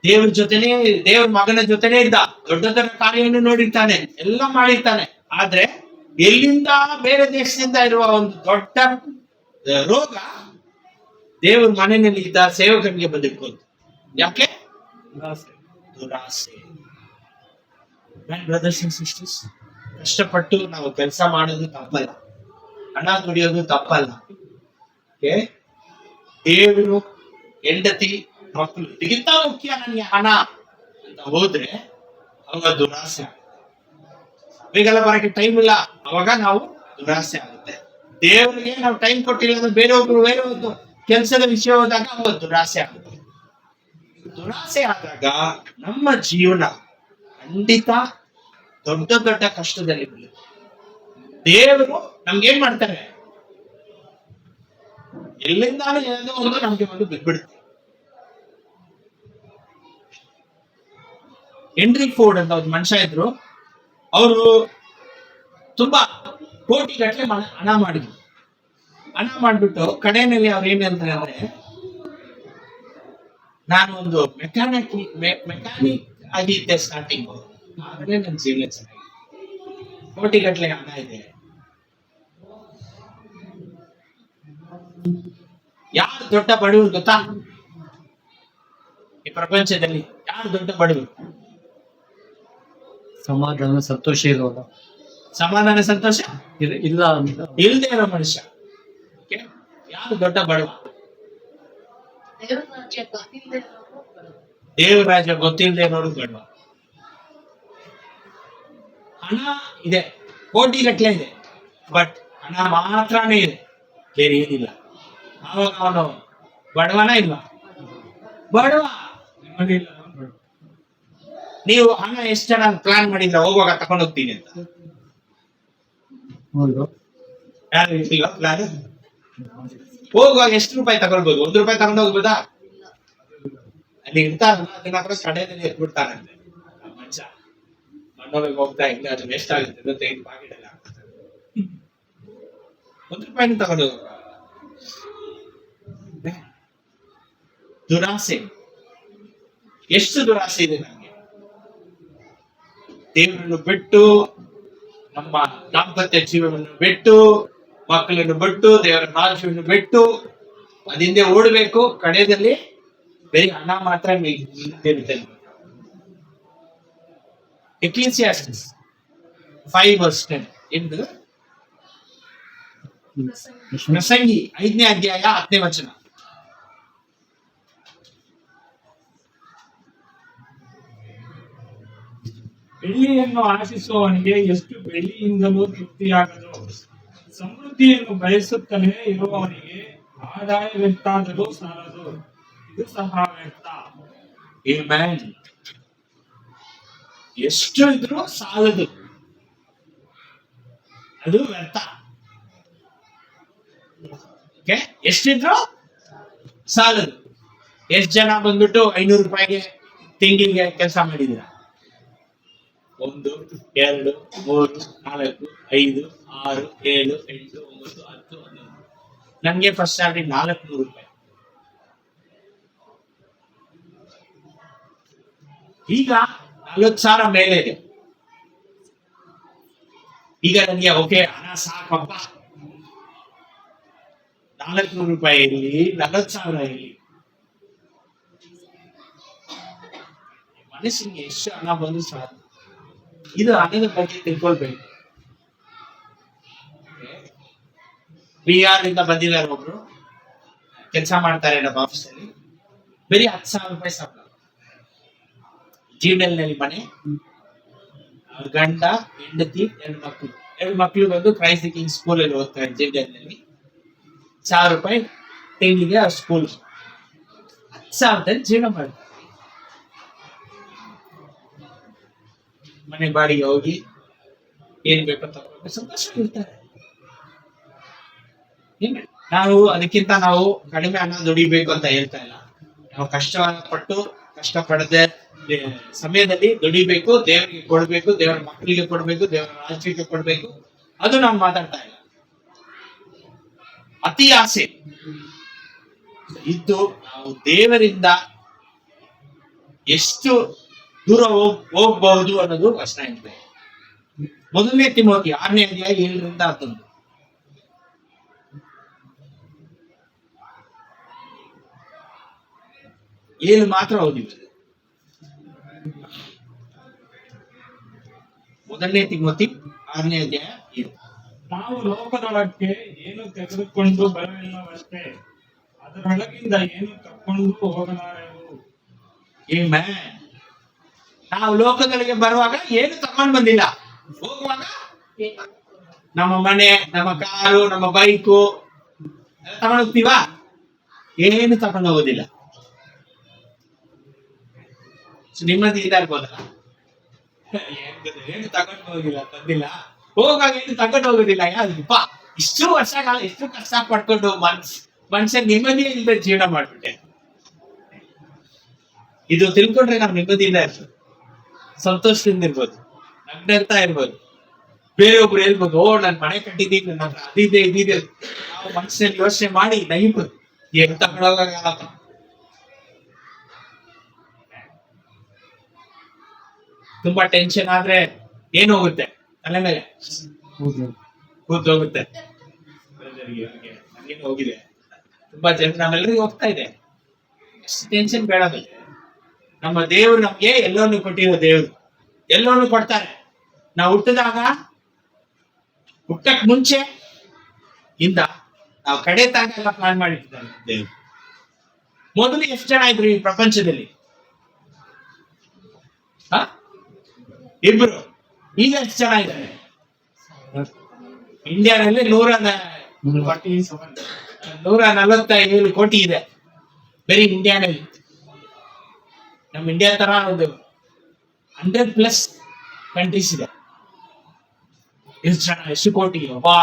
ದೇವ್ರ ಜೊತೆನೆ, ದೇವ್ರ ಮಗನ ಜೊತೆನೆ ಇದ್ದ, ದೊಡ್ಡ ದೊಡ್ಡ ಕಾರ್ಯವನ್ನು ನೋಡಿರ್ತಾನೆ, ಎಲ್ಲ ಮಾಡಿರ್ತಾನೆ. ಆದ್ರೆ ಎಲ್ಲಿಂದ ಬೇರೆ ದೇಶದಿಂದ ಇರುವ ಒಂದು ದೊಡ್ಡ ರೋಗ ದೇವ್ರ ಮನೆಯಲ್ಲಿ ಇದ್ದ ಸೇವಕನಿಗೆ ಬಂದಿಟ್ಕೊಳ್ತು. ಯಾಕೆ? ದುರಾಸೆ. ಬ್ರದರ್ಸ್ ಅಂಡ್ ಸಿಸ್ಟರ್ಸ್, ಕಷ್ಟಪಟ್ಟು ನಾವು ಕೆಲಸ ಮಾಡೋದು ತಪ್ಪಲ್ಲ, ಹಣ ದುಡಿಯೋದು ತಪ್ಪಲ್ಲ. ದೇವರು, ಹೆಂಡತಿ, ಮಕ್ಕಳು ಇದಕ್ಕಿಂತ ಮುಖ್ಯ ನನಗೆ ಹಣ ಅಂತ ಹೋದ್ರೆ ಅವಾಗ ದುರಾಸೆ. ಬೇಗೆಲ್ಲ ಬರಕ್ಕೆ ಟೈಮ್ ಇಲ್ಲ, ಅವಾಗ ನಾವು ದುರಾಸೆ ಆಗುತ್ತೆ. ದೇವರಿಗೆ ನಾವು ಟೈಮ್ ಕೊಟ್ಟಿಲ್ಲ ಅಂದ್ರೆ ಬೇರೆ ಒಂದು ಕೆಲಸದ ವಿಷಯ ಹೋದಾಗ ಅವಾಗ ದುರಾಸೆ ಆಗುತ್ತೆ. ದುರಾಸೆ ಆದಾಗ ನಮ್ಮ ಜೀವನ ಖಂಡಿತ ದೊಡ್ಡ ದೊಡ್ಡ ಕಷ್ಟದಲ್ಲಿ ಬೀಳುತ್ತೆ. ದೇವರು ನಮ್ಗೆ ಏನ್ ಮಾಡ್ತಾರೆ? ಎಲ್ಲಿಂದಾನು ಏನೋ ಒಂದು ನಮ್ಗೆ ಒಂದು ಬಿದ್ಬಿಡುತ್ತೆ. ಹೆನ್ರಿ ಫೋರ್ಡ್ ಅಂತ ಒಂದು ಮನುಷ್ಯ ಇದ್ರು. ಅವರು ತುಂಬಾ ಕೋಟಿ ಗಟ್ಟಲೆ ಹಣ ಮಾಡಿದ್ರು. ಹಣ ಮಾಡ್ಬಿಟ್ಟು ಕಡೆಯಲ್ಲಿ ಅವ್ರು ಏನ್ ಹೇಳ್ತಾರೆ ಅಂದ್ರೆ, ನಾನು ಒಂದು ಮೆಕ್ಯಾನಿಕ್ ಆಗಿದ್ದೆ ಸ್ಟಾರ್ಟಿಂಗ್, ಆದ್ರೆ ನನ್ನ ಜೀವನ ಚೆನ್ನಾಗಿದೆ, ಕೋಟಿ ಗಟ್ಟಲೆ ಹಣ ಇದೆ. ಯಾರು ದೊಡ್ಡ ಬಡವರು ಗೊತ್ತಾ? ಈ ಪ್ರಪಂಚದಲ್ಲಿ ಯಾರು ದೊಡ್ಡ ಬಡವರು? ಸಮಾಧಾನ ಸಂತೋಷ ಇರೋಲ್ಲ, ಸಮಾಧಾನ ಸಂತೋಷ ಇಲ್ಲ ಇಲ್ಲದೆ ಇರೋ ಮನುಷ್ಯ. ಯಾರು ದೊಡ್ಡ ಬಡವ? ದೇವ್ರ ರಾಜ್ಯ ಗೊತ್ತಿಲ್ಲದೆ ಇರೋರು ಬಡವ. ಹಣ ಇದೆ, ಕೋಟಿ ಗಟ್ಟಲೆ ಇದೆ, ಬಟ್ ಹಣ ಮಾತ್ರನೇ ಇದೆ, ಬೇರೆ ಏನಿಲ್ಲ. ಆವಾಗ ಅವನು ಬಡವನ ಇಲ್ವಾ? ಬಡವ. ನೀವು ಹಣ ಎಷ್ಟು ಜನ ಪ್ಲಾನ್ ಮಾಡಿದ್ರ ಹೋಗುವಾಗ ತಗೊಂಡು ಹೋಗ್ತೀನಿ ಅಂತ? ಯಾರು ಇಲ್ವಾ ಪ್ಲಾನ್? ಹೋಗುವಾಗ ಎಷ್ಟು ರೂಪಾಯಿ ತಗೊಳ್ಬೋದು? 1 ರೂಪಾಯಿ ತಗೊಂಡು ಹೋಗ್ಬೋದಾ? ಅಲ್ಲಿ ಇರ್ತಾರಲ್ಲ, ಅದನ್ನ ಕಡೆಯಲ್ಲಿ ಎತ್ಬಿಡ್ತಾರಂತೆ ಮನುಷ್ಯ. ಮಣ್ಣೊಳಗೆ ಹೋಗ್ತಾ ಇಲ್ಲ, ಅದು ವೇಸ್ಟ್ ಆಗುತ್ತೆ ಅಂತ ತೆಗೆದು ಪಾಕೆಟ್ ಎಲ್ಲ ಹಾಕ್ತಾರೆ. 1 ರೂಪಾಯಿನ ತಗೊಂಡು ಹೋಗ. ದುರಾಸೆ. ಎಷ್ಟು ದುರಾಸೆ ಇದೆ ನಮ್ಗೆ. ದೇವರನ್ನು ಬಿಟ್ಟು, ನಮ್ಮ ದಾಂಪತ್ಯ ಜೀವನವನ್ನು ಬಿಟ್ಟು, ಮಕ್ಕಳನ್ನು ಬಿಟ್ಟು, ದೇವರ ರಾಜ್ಯವನ್ನು ಬಿಟ್ಟು ಅದಿಂದೆ ಓಡಬೇಕು. ಕಡೆಯಲ್ಲಿ ಬರೀ ಹಣ ಮಾತ್ರ ಇರುತ್ತೆ. ಎಕ್ಲಿಸಿಯಾಸ್ಟಿಸ್ 5:10 ಎಂದು ಪ್ರಸಂಗಿ 5ನೇ ಅಧ್ಯಾಯ 10ನೇ ವಚನ. ಬೆಳ್ಳಿಯನ್ನು ಆಶಿಸುವವನಿಗೆ ಎಷ್ಟು ಬೆಳ್ಳಿಯಿಂದಲೂ ತೃಪ್ತಿಯಾಗದು. ಸಮೃದ್ಧಿಯನ್ನು ಬಯಸುತ್ತಲೇ ಇರುವವನಿಗೆ ಆದಾಯವೆಷ್ಟಾದರೂ ಸಾಲದು, ಇದು ಸಹ ವ್ಯರ್ಥ. ಆಮೆನ್. ಎಷ್ಟು ಇದ್ರೂ ಸಾಲದು, ಅದು ವ್ಯರ್ಥ. ಎಷ್ಟಿದ್ರು ಸಾಲದು. ಎಷ್ಟು ಜನ ಬಂದ್ಬಿಟ್ಟು 500 ರೂಪಾಯಿಗೆ ತಿಂಗಳಿಗೆ ಕೆಲಸ ಮಾಡಿದೀರ? 1, 2, 3, 4, 5, 6, 7, 8, 9, 10, 11. ನನ್ಗೆ ಫಸ್ಟ್ ಸ್ಯಾಲರಿ 400 ರೂಪಾಯಿ. ಈಗ 40,000 ಮೇಲೆ ಇದೆ. ಈಗ ನನಗೆ ಓಕೆ ಹಣ ಸಾಕಪ್ಪ, 400 ರೂಪಾಯಿ ಇರಲಿ, 40,000 ಇರಲಿ. ಮನಸ್ಸಿಗೆ ಎಷ್ಟು ಹಣ ಬಂದು ಸಾಕು. ಇದು ಹಣದ ಬಗ್ಗೆ ತಿಳ್ಕೊಳ್ಬೇಕು. ಬಿಹಾರ್ ಇಂದ ಬಂದಿದ್ದಾರೆ ಒಬ್ರು, ಕೆಲಸ ಮಾಡ್ತಾರೆ ನಮ್ಮ ಆಫೀಸಲ್ಲಿ. ಬರೀ 10,000 ರೂಪಾಯಿ ಸಂಬಳ. ಜೀವನದಲ್ಲಿ ಮನೆ, ಅವ್ರ ಗಂಡ, ಹೆಂಡತಿ, 2 ಮಕ್ಕಳು. 2 ಮಕ್ಕಳು ಬಂದು ಕ್ರೈಸ್ಟ್ ದಿ ಕಿಂಗ್ ಸ್ಕೂಲ್ ಅಲ್ಲಿ ಓದ್ತಾರೆ ಜೀವನದಲ್ಲಿ. 1,000 ರೂಪಾಯಿ ತಿಂಗಳಿಗೆ ಆ ಸ್ಕೂಲ್. 10,000 ಜೀವನ ಮಾಡ್ತಾರೆ. ಮನೆ ಬಾಡಿಗೆ ಹೋಗಿ ಏನ್ ಬೇಕೋ ತಗೊಂಡು ಸಂತೋಷ ಇರ್ತಾರೆ. ಅದಕ್ಕಿಂತ ನಾವು ಕಡಿಮೆ ಹಣ ದುಡಿಬೇಕು ಅಂತ ಹೇಳ್ತಾ ಇಲ್ಲ. ನಾವು ಕಷ್ಟಪಡದೆ ಸಮಯದಲ್ಲಿ ದುಡಿಬೇಕು, ದೇವರಿಗೆ ಕೊಡ್ಬೇಕು, ದೇವರ ಮಕ್ಕಳಿಗೆ ಕೊಡ್ಬೇಕು, ದೇವರ ರಾಜ್ಯಕ್ಕೆ ಕೊಡ್ಬೇಕು. ಅದು ನಾವು ಮಾತಾಡ್ತಾ ಇಲ್ಲ. ಅತಿ ಆಸೆ ಇದ್ದು ನಾವು ದೇವರಿಂದ ಎಷ್ಟು ದೂರ ಹೋಗ್ಬಹುದು ಅನ್ನೋದು ವಚನ ಇದೆ. 1 ತಿಮೋಥಿ 6ನೇ ಅಧ್ಯಾಯ 7ರಿಂದ 11. ಏನು ಮಾತ್ರ ಓದಿಲ್ಲ. 1 ತಿಮೋಥಿ 6ನೇ ಅಧ್ಯಾಯ 7. ನಾವು ಲೋಕದೊಳಕ್ಕೆ ಏನು ತೆಗೆದುಕೊಂಡು ಬರಲಿಲ್ಲವಷ್ಟೇ, ಅದರೊಳಗಿಂದ ಏನು ತಕ್ಕೊಂಡು ಹೋಗಲಾರೆವು. ಆಮೆನ್. ನಾವು ಲೋಕದೊಳಗೆ ಬರುವಾಗ ಏನು ತಗೊಂಡು ಬಂದಿಲ್ಲ, ಹೋಗುವಾಗ ನಮ್ಮ ಮನೆ, ನಮ್ಮ ಕಾರು, ನಮ್ಮ ಬೈಕು ತಗೊಂಡು ಹೋಗ್ತೀವ, ಏನು ತಗೊಂಡು ಹೋಗೋದಿಲ್ಲ. ನಿಮ್ಮದಿ ಇದಾಗ್ಬೋದಲ್ಲ, ಏನು ತಗೊಂಡು ಹೋಗಿಲ್ಲ, ತಂದಿಲ್ಲ, ಹೋಗುವಾಗ ಏನು ತಗೊಂಡು ಹೋಗೋದಿಲ್ಲ. ಯಾವ್ದಪ್ಪ ಇಷ್ಟು ವರ್ಷ ಕಾಲ ಎಷ್ಟು ಕಷ್ಟ ಪಡ್ಕೊಂಡು ಮನುಷ್ಯ ನೆಮ್ಮದಿ ಇಲ್ಲದೆ ಜೀವನ ಮಾಡ್ಬಿಟ್ಟೆ. ಇದು ತಿಳ್ಕೊಂಡ್ರೆ ನಾವು ನೆಮ್ಮದಿಯಿಂದ ಇರ್ಬೋದು, ಸಂತೋಷದಿಂದ ಇರ್ಬೋದು, ನಗ್ನಗ್ತಾ ಇರ್ಬೋದು. ಬೇರೆಯೊಬ್ರು ಹೇಳ್ಬೋದು, ಓ ನನ್ ಮನೆ ಕಟ್ಟಿದ್ದೀನಿ, ನನ್ನ ಹತ್ರ ಅದಿದೆ ಇದಿದೆ. ನಾವು ಮನುಷ್ಯನಲ್ಲಿ ಯೋಚನೆ ಮಾಡಿ ನೈಬೋದು, ಏನು ತಗೊಂಡೋಗಲ್ಲ. ತುಂಬಾ ಟೆನ್ಷನ್ ಆದ್ರೆ ಏನ್ ಹೋಗುತ್ತೆ ತಲೆ ಮೇಲೆ? ಕೂತ್ ಹೋಗುತ್ತೆ. ನಮ್ಗೇನು ಹೋಗಿದೆ, ತುಂಬಾ ಜನ ನಾವೆಲ್ಲರಿಗೂ ಹೋಗ್ತಾ ಇದೆ. ಎಷ್ಟು ಟೆನ್ಷನ್ ಬೇಡ. ನಮ್ಮ ದೇವ್ರು ನಮ್ಗೆ ಎಲ್ಲವನ್ನು ಕೊಟ್ಟಿರೋ ದೇವ್ರು, ಎಲ್ಲವನ್ನು ಕೊಡ್ತಾರೆ. ನಾವು ಹುಟ್ಟಕ್ ಮುಂಚೆ ಇಂದ ನಾವು ಕಡೆ ತನಕ ಎಲ್ಲ ಪ್ಲಾನ್ ಮಾಡಿಟ್ಟಿದ್ದಾರೆ ದೇವ್ರು. ಮೊದಲು ಎಷ್ಟು ಜನ ಇದ್ರು ಈ ಪ್ರಪಂಚದಲ್ಲಿ? ಇಬ್ರು. ಈಗ ಎಷ್ಟು ಜನ ಇದ್ದಾರೆ ಇಂಡಿಯಾದಲ್ಲಿ? 147 ಕೋಟಿ ಇದೆ ಬರೀ ಇಂಡಿಯಾನಲ್ಲಿ. ನಮ್ಮ ಇಂಡಿಯಾ ತರ ಒಂದು 100+ ಕಂಟ್ರೀಸ್ ಇದೆ. ಎಷ್ಟು ಕೋಟಿ? ವಾ,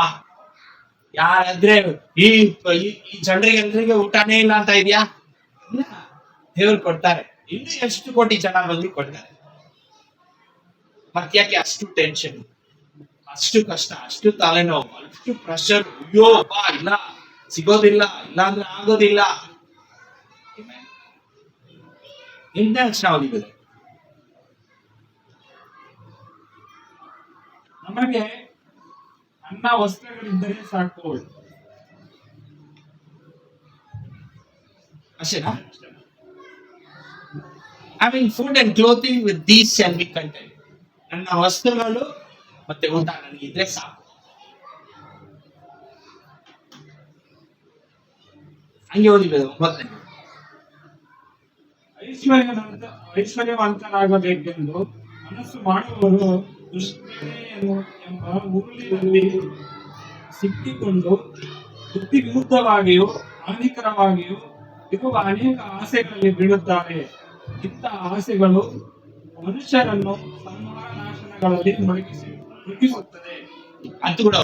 ಯಾರಾದ್ರೆ ಈ ಜನರಿಗೆಲ್ಲರಿಗೆ ಊಟನೇ ಇಲ್ಲ ಅಂತ ಇದೆಯಾ? ದೇವ್ರು ಕೊಡ್ತಾರೆ. ಇನ್ನು ಎಷ್ಟು ಕೋಟಿ ಜನ ಬಂದು ಕೊಡ್ತಾರೆ. ಮತ್ತ್ಯಾಕೆ ಅಷ್ಟು ಟೆನ್ಷನ್, ಅಷ್ಟು ಕಷ್ಟ, ಅಷ್ಟು ತಲೆನೋವು, ಅಷ್ಟು ಪ್ರೆಷರ್? ಅಯ್ಯೋ ಬಾ, ಇಲ್ಲ ಸಿಗೋದಿಲ್ಲ, ಇಲ್ಲ ಅಂದ್ರೆ ಆಗೋದಿಲ್ಲ. ಎಂತ ಲಕ್ಷಣ ಆಗಿದೆ ನಮಗೆ? ಅನ್ನ ವಸ್ತ್ರಗಳಿದ್ದರೆ ಸಾಕು. ಅಷ್ಟೇನಾ? Having food and clothing with these shall be content. ನನ್ನ ವಸ್ತುಗಳು ಮತ್ತೆ ಊಟ ನನಗಿದ್ರೆ ಸಾಕು. ಹಂಗೆ ಓದಿಬೇಕು. ಮೊದಲನೇ ಐಶ್ವರ್ಯವಂತನಾಗಬೇಕೆಂದು ಮನಸ್ಸು ಮಾಡುವವರು ಎಂಬ ಉರುಳಿನಲ್ಲಿ ಸಿಕ್ಕಿಕೊಂಡು ಬುದ್ಧಿ ವಿರುದ್ಧವಾಗಿಯೂ ಹಾನಿಕರವಾಗಿಯೂ ಇರುವ ಅನೇಕ ಆಸೆಗಳಲ್ಲಿ ಬೀಳುತ್ತಾರೆ. ಇಂಥ ಆಸೆಗಳು ಮನುಷ್ಯರನ್ನು ಸಂಹಾರನಾಶನಗಳಲ್ಲಿ ಮುಳುಗಿಸುತ್ತದೆ. ಅಂತ ಕೂಡ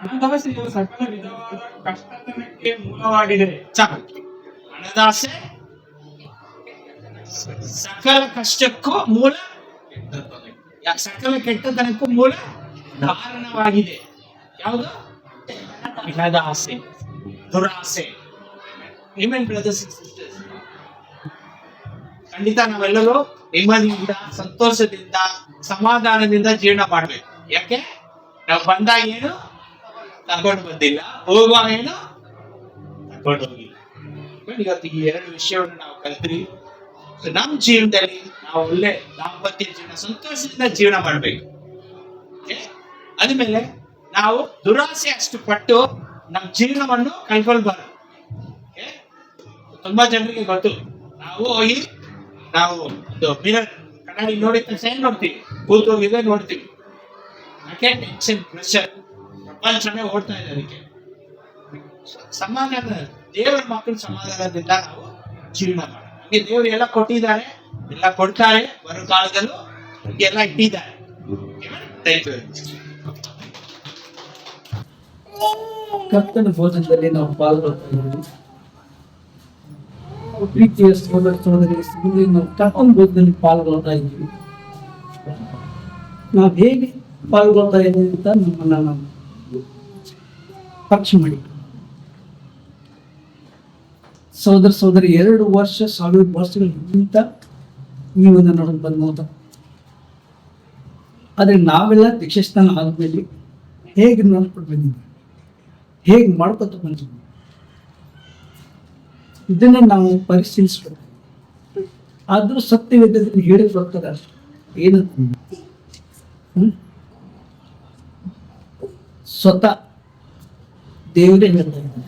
ಹಣದಾಸೆಯು ಸಕಲ ವಿಧವಾದ ಕಷ್ಟತನಕ್ಕೆ ಮೂಲವಾಗಿದೆ. ಹಣದಾಸೆ ಸಕಲ ಕಷ್ಟಕ್ಕೂ ಮೂಲ, ಸಕಲ ಕೆಟ್ಟತನಕ್ಕೂ ಮೂಲ ಕಾರಣವಾಗಿದೆ. ಯಾವುದು? ಹಣದಾಸೆ, ದುರಾಸೆ. ಬ್ರದರ್ಸ್ ಅಂಡ್ ಸಿಸ್ಟರ್ಸ್, ಖಂಡಿತ ನಾವೆಲ್ಲರೂ ನೆಮ್ಮದಿಯಿಂದ, ಸಂತೋಷದಿಂದ, ಸಮಾಧಾನದಿಂದ ಜೀವನ ಮಾಡ್ಬೇಕು. ಯಾಕೆ? ನಾವು ಬಂದಾಗ ಏನು ತಗೊಂಡು ಬಂದಿಲ್ಲ, ಹೋಗುವಾಗ ಏನು ತಗೊಂಡು ಹೋಗಿಲ್ಲ. ಇವತ್ತು ಈ 2 ವಿಷಯವನ್ನು ನಾವು ಕಲ್ತ್ರಿ. So, ನಮ್ಮ ಜೀವನದಲ್ಲಿ ನಾವು ಒಳ್ಳೆ ದಾಂಪತ್ಯ ಜೀವನ ಸಂತೋಷದಿಂದ ಜೀವನ ಮಾಡ್ಬೇಕು. ಅದ್ಮೇಲೆ ನಾವು ದುರಾಸೆ ಅಷ್ಟು ಪಟ್ಟು ನಮ್ಮ ಜೀವನವನ್ನು ಕಳ್ಕೊಳ್ಬಾರ್ದು. ತುಂಬಾ ಜನರಿಗೆ ಗೊತ್ತು, ನಾವು ಹೋಗಿ ನಾವು ಮಿರರ್ ಕನ್ನಡಿ ನೋಡಿದ ತಕ್ಷಣ ಏನ್ ನೋಡ್ತೀವಿ, ಕೂತು ಹೋಗಿದೆ ನೋಡ್ತೀವಿ. ಯಾಕೆ? ಟೆನ್ಷನ್, ಪ್ರೆಷರ್, ಪ್ರಪಂಚನೇ ಓಡ್ತಾ ಇದೆ. ಅದಕ್ಕೆ ಸಮಾಧಾನ, ದೇವರ ಮಕ್ಕಳು ಸಮಾಧಾನದಿಂದ ನಾವು ಜೀವನ ಮಾಡೋಣ. ನಮಗೆ ದೇವರು ಎಲ್ಲ ಕೊಟ್ಟಿದ್ದಾರೆ, ಎಲ್ಲ ಕೊಡ್ತಾರೆ, ಬರೋ ಕಾಲದಲ್ಲೂ ಎಲ್ಲ ಇಟ್ಟಿದ್ದಾರೆ. Thank you. ಕರ್ತನ ಭೋಜನದಲ್ಲಿ ನಾವು ಪಾಲ್ಗೊಳ್ತಾ ಇದ್ದೀವಿ. ಪ್ರೀತಿಯ ಸಹೋದರ ಸಹೋದರಿ, ನಾವು ಕರ್ತನ ಭೋಜನದಲ್ಲಿ ಪಾಲ್ಗೊಳ್ತಾ ಇದ್ದೀವಿ. ನಾವು ಹೇಗೆ ಪಾಲ್ಗೊಳ್ತಾ ಇದ್ದೀವಿ ಅಂತ ನಮ್ಮನ್ನ ನಾವು ಪರೀಕ್ಷೆ ಮಾಡಿ. ಸಹೋದರ ಸಹೋದರಿ, 2 ವರ್ಷ 1000 ವರ್ಷಗಳಿಗಿಂತ ನೀವನ್ನ ನೋಡಕ್ ಬಂದ. ಆದ್ರೆ ನಾವೆಲ್ಲ ದೀಕ್ಷಾಸ್ನಾನ ಆದ್ಮೇಲೆ ಹೇಗೆ ನೋಡ್ಕೊಂಡು ಬಂದಿದ್ವಿ, ಹೇಗೆ ಮಾಡ್ಕೊತ ಬಂದಿದ್ವಿ, ಇದನ್ನ ನಾವು ಪರಿಶೀಲಿಸ್ಬೇಕು. ಆದ್ರೂ ಸತ್ಯವೇದದಲ್ಲಿ ಹೇಳಿ ಬರ್ತದ ಏನಂತ, ಸ್ವತಃ ದೇವರೇ ಹೇಳ್ತಾ ಇದ್ದಾರೆ.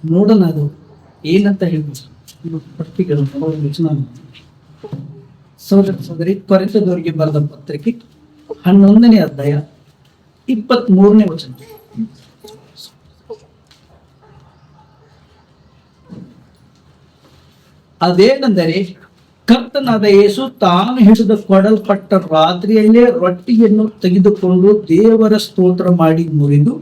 ನೋಡೋಣ ಅದು ಏನಂತ ಹೇಳ್ಬೋದು. ಪಟ್ಟಿಗಳು ಸಹೋದರ ಸಹೋದರಿ, ಕೊರಿಂಥದವರಿಗೆ ಬರೆದ ಪತ್ರಿಕೆ 11ನೇ ಅಧ್ಯಾಯ 23ನೇ ವಚನ. ಅದೇನೆಂದರೆ, ಕರ್ತನಾದ ಯೇಸು ತಾನು ಹಿಡಿದು ಕೊಡಲ್ಪಟ್ಟ ರಾತ್ರಿಯಲ್ಲೇ ರೊಟ್ಟಿಯನ್ನು ತೆಗೆದುಕೊಂಡು ದೇವರ ಸ್ತೋತ್ರ ಮಾಡಿ ಮುರಿದು,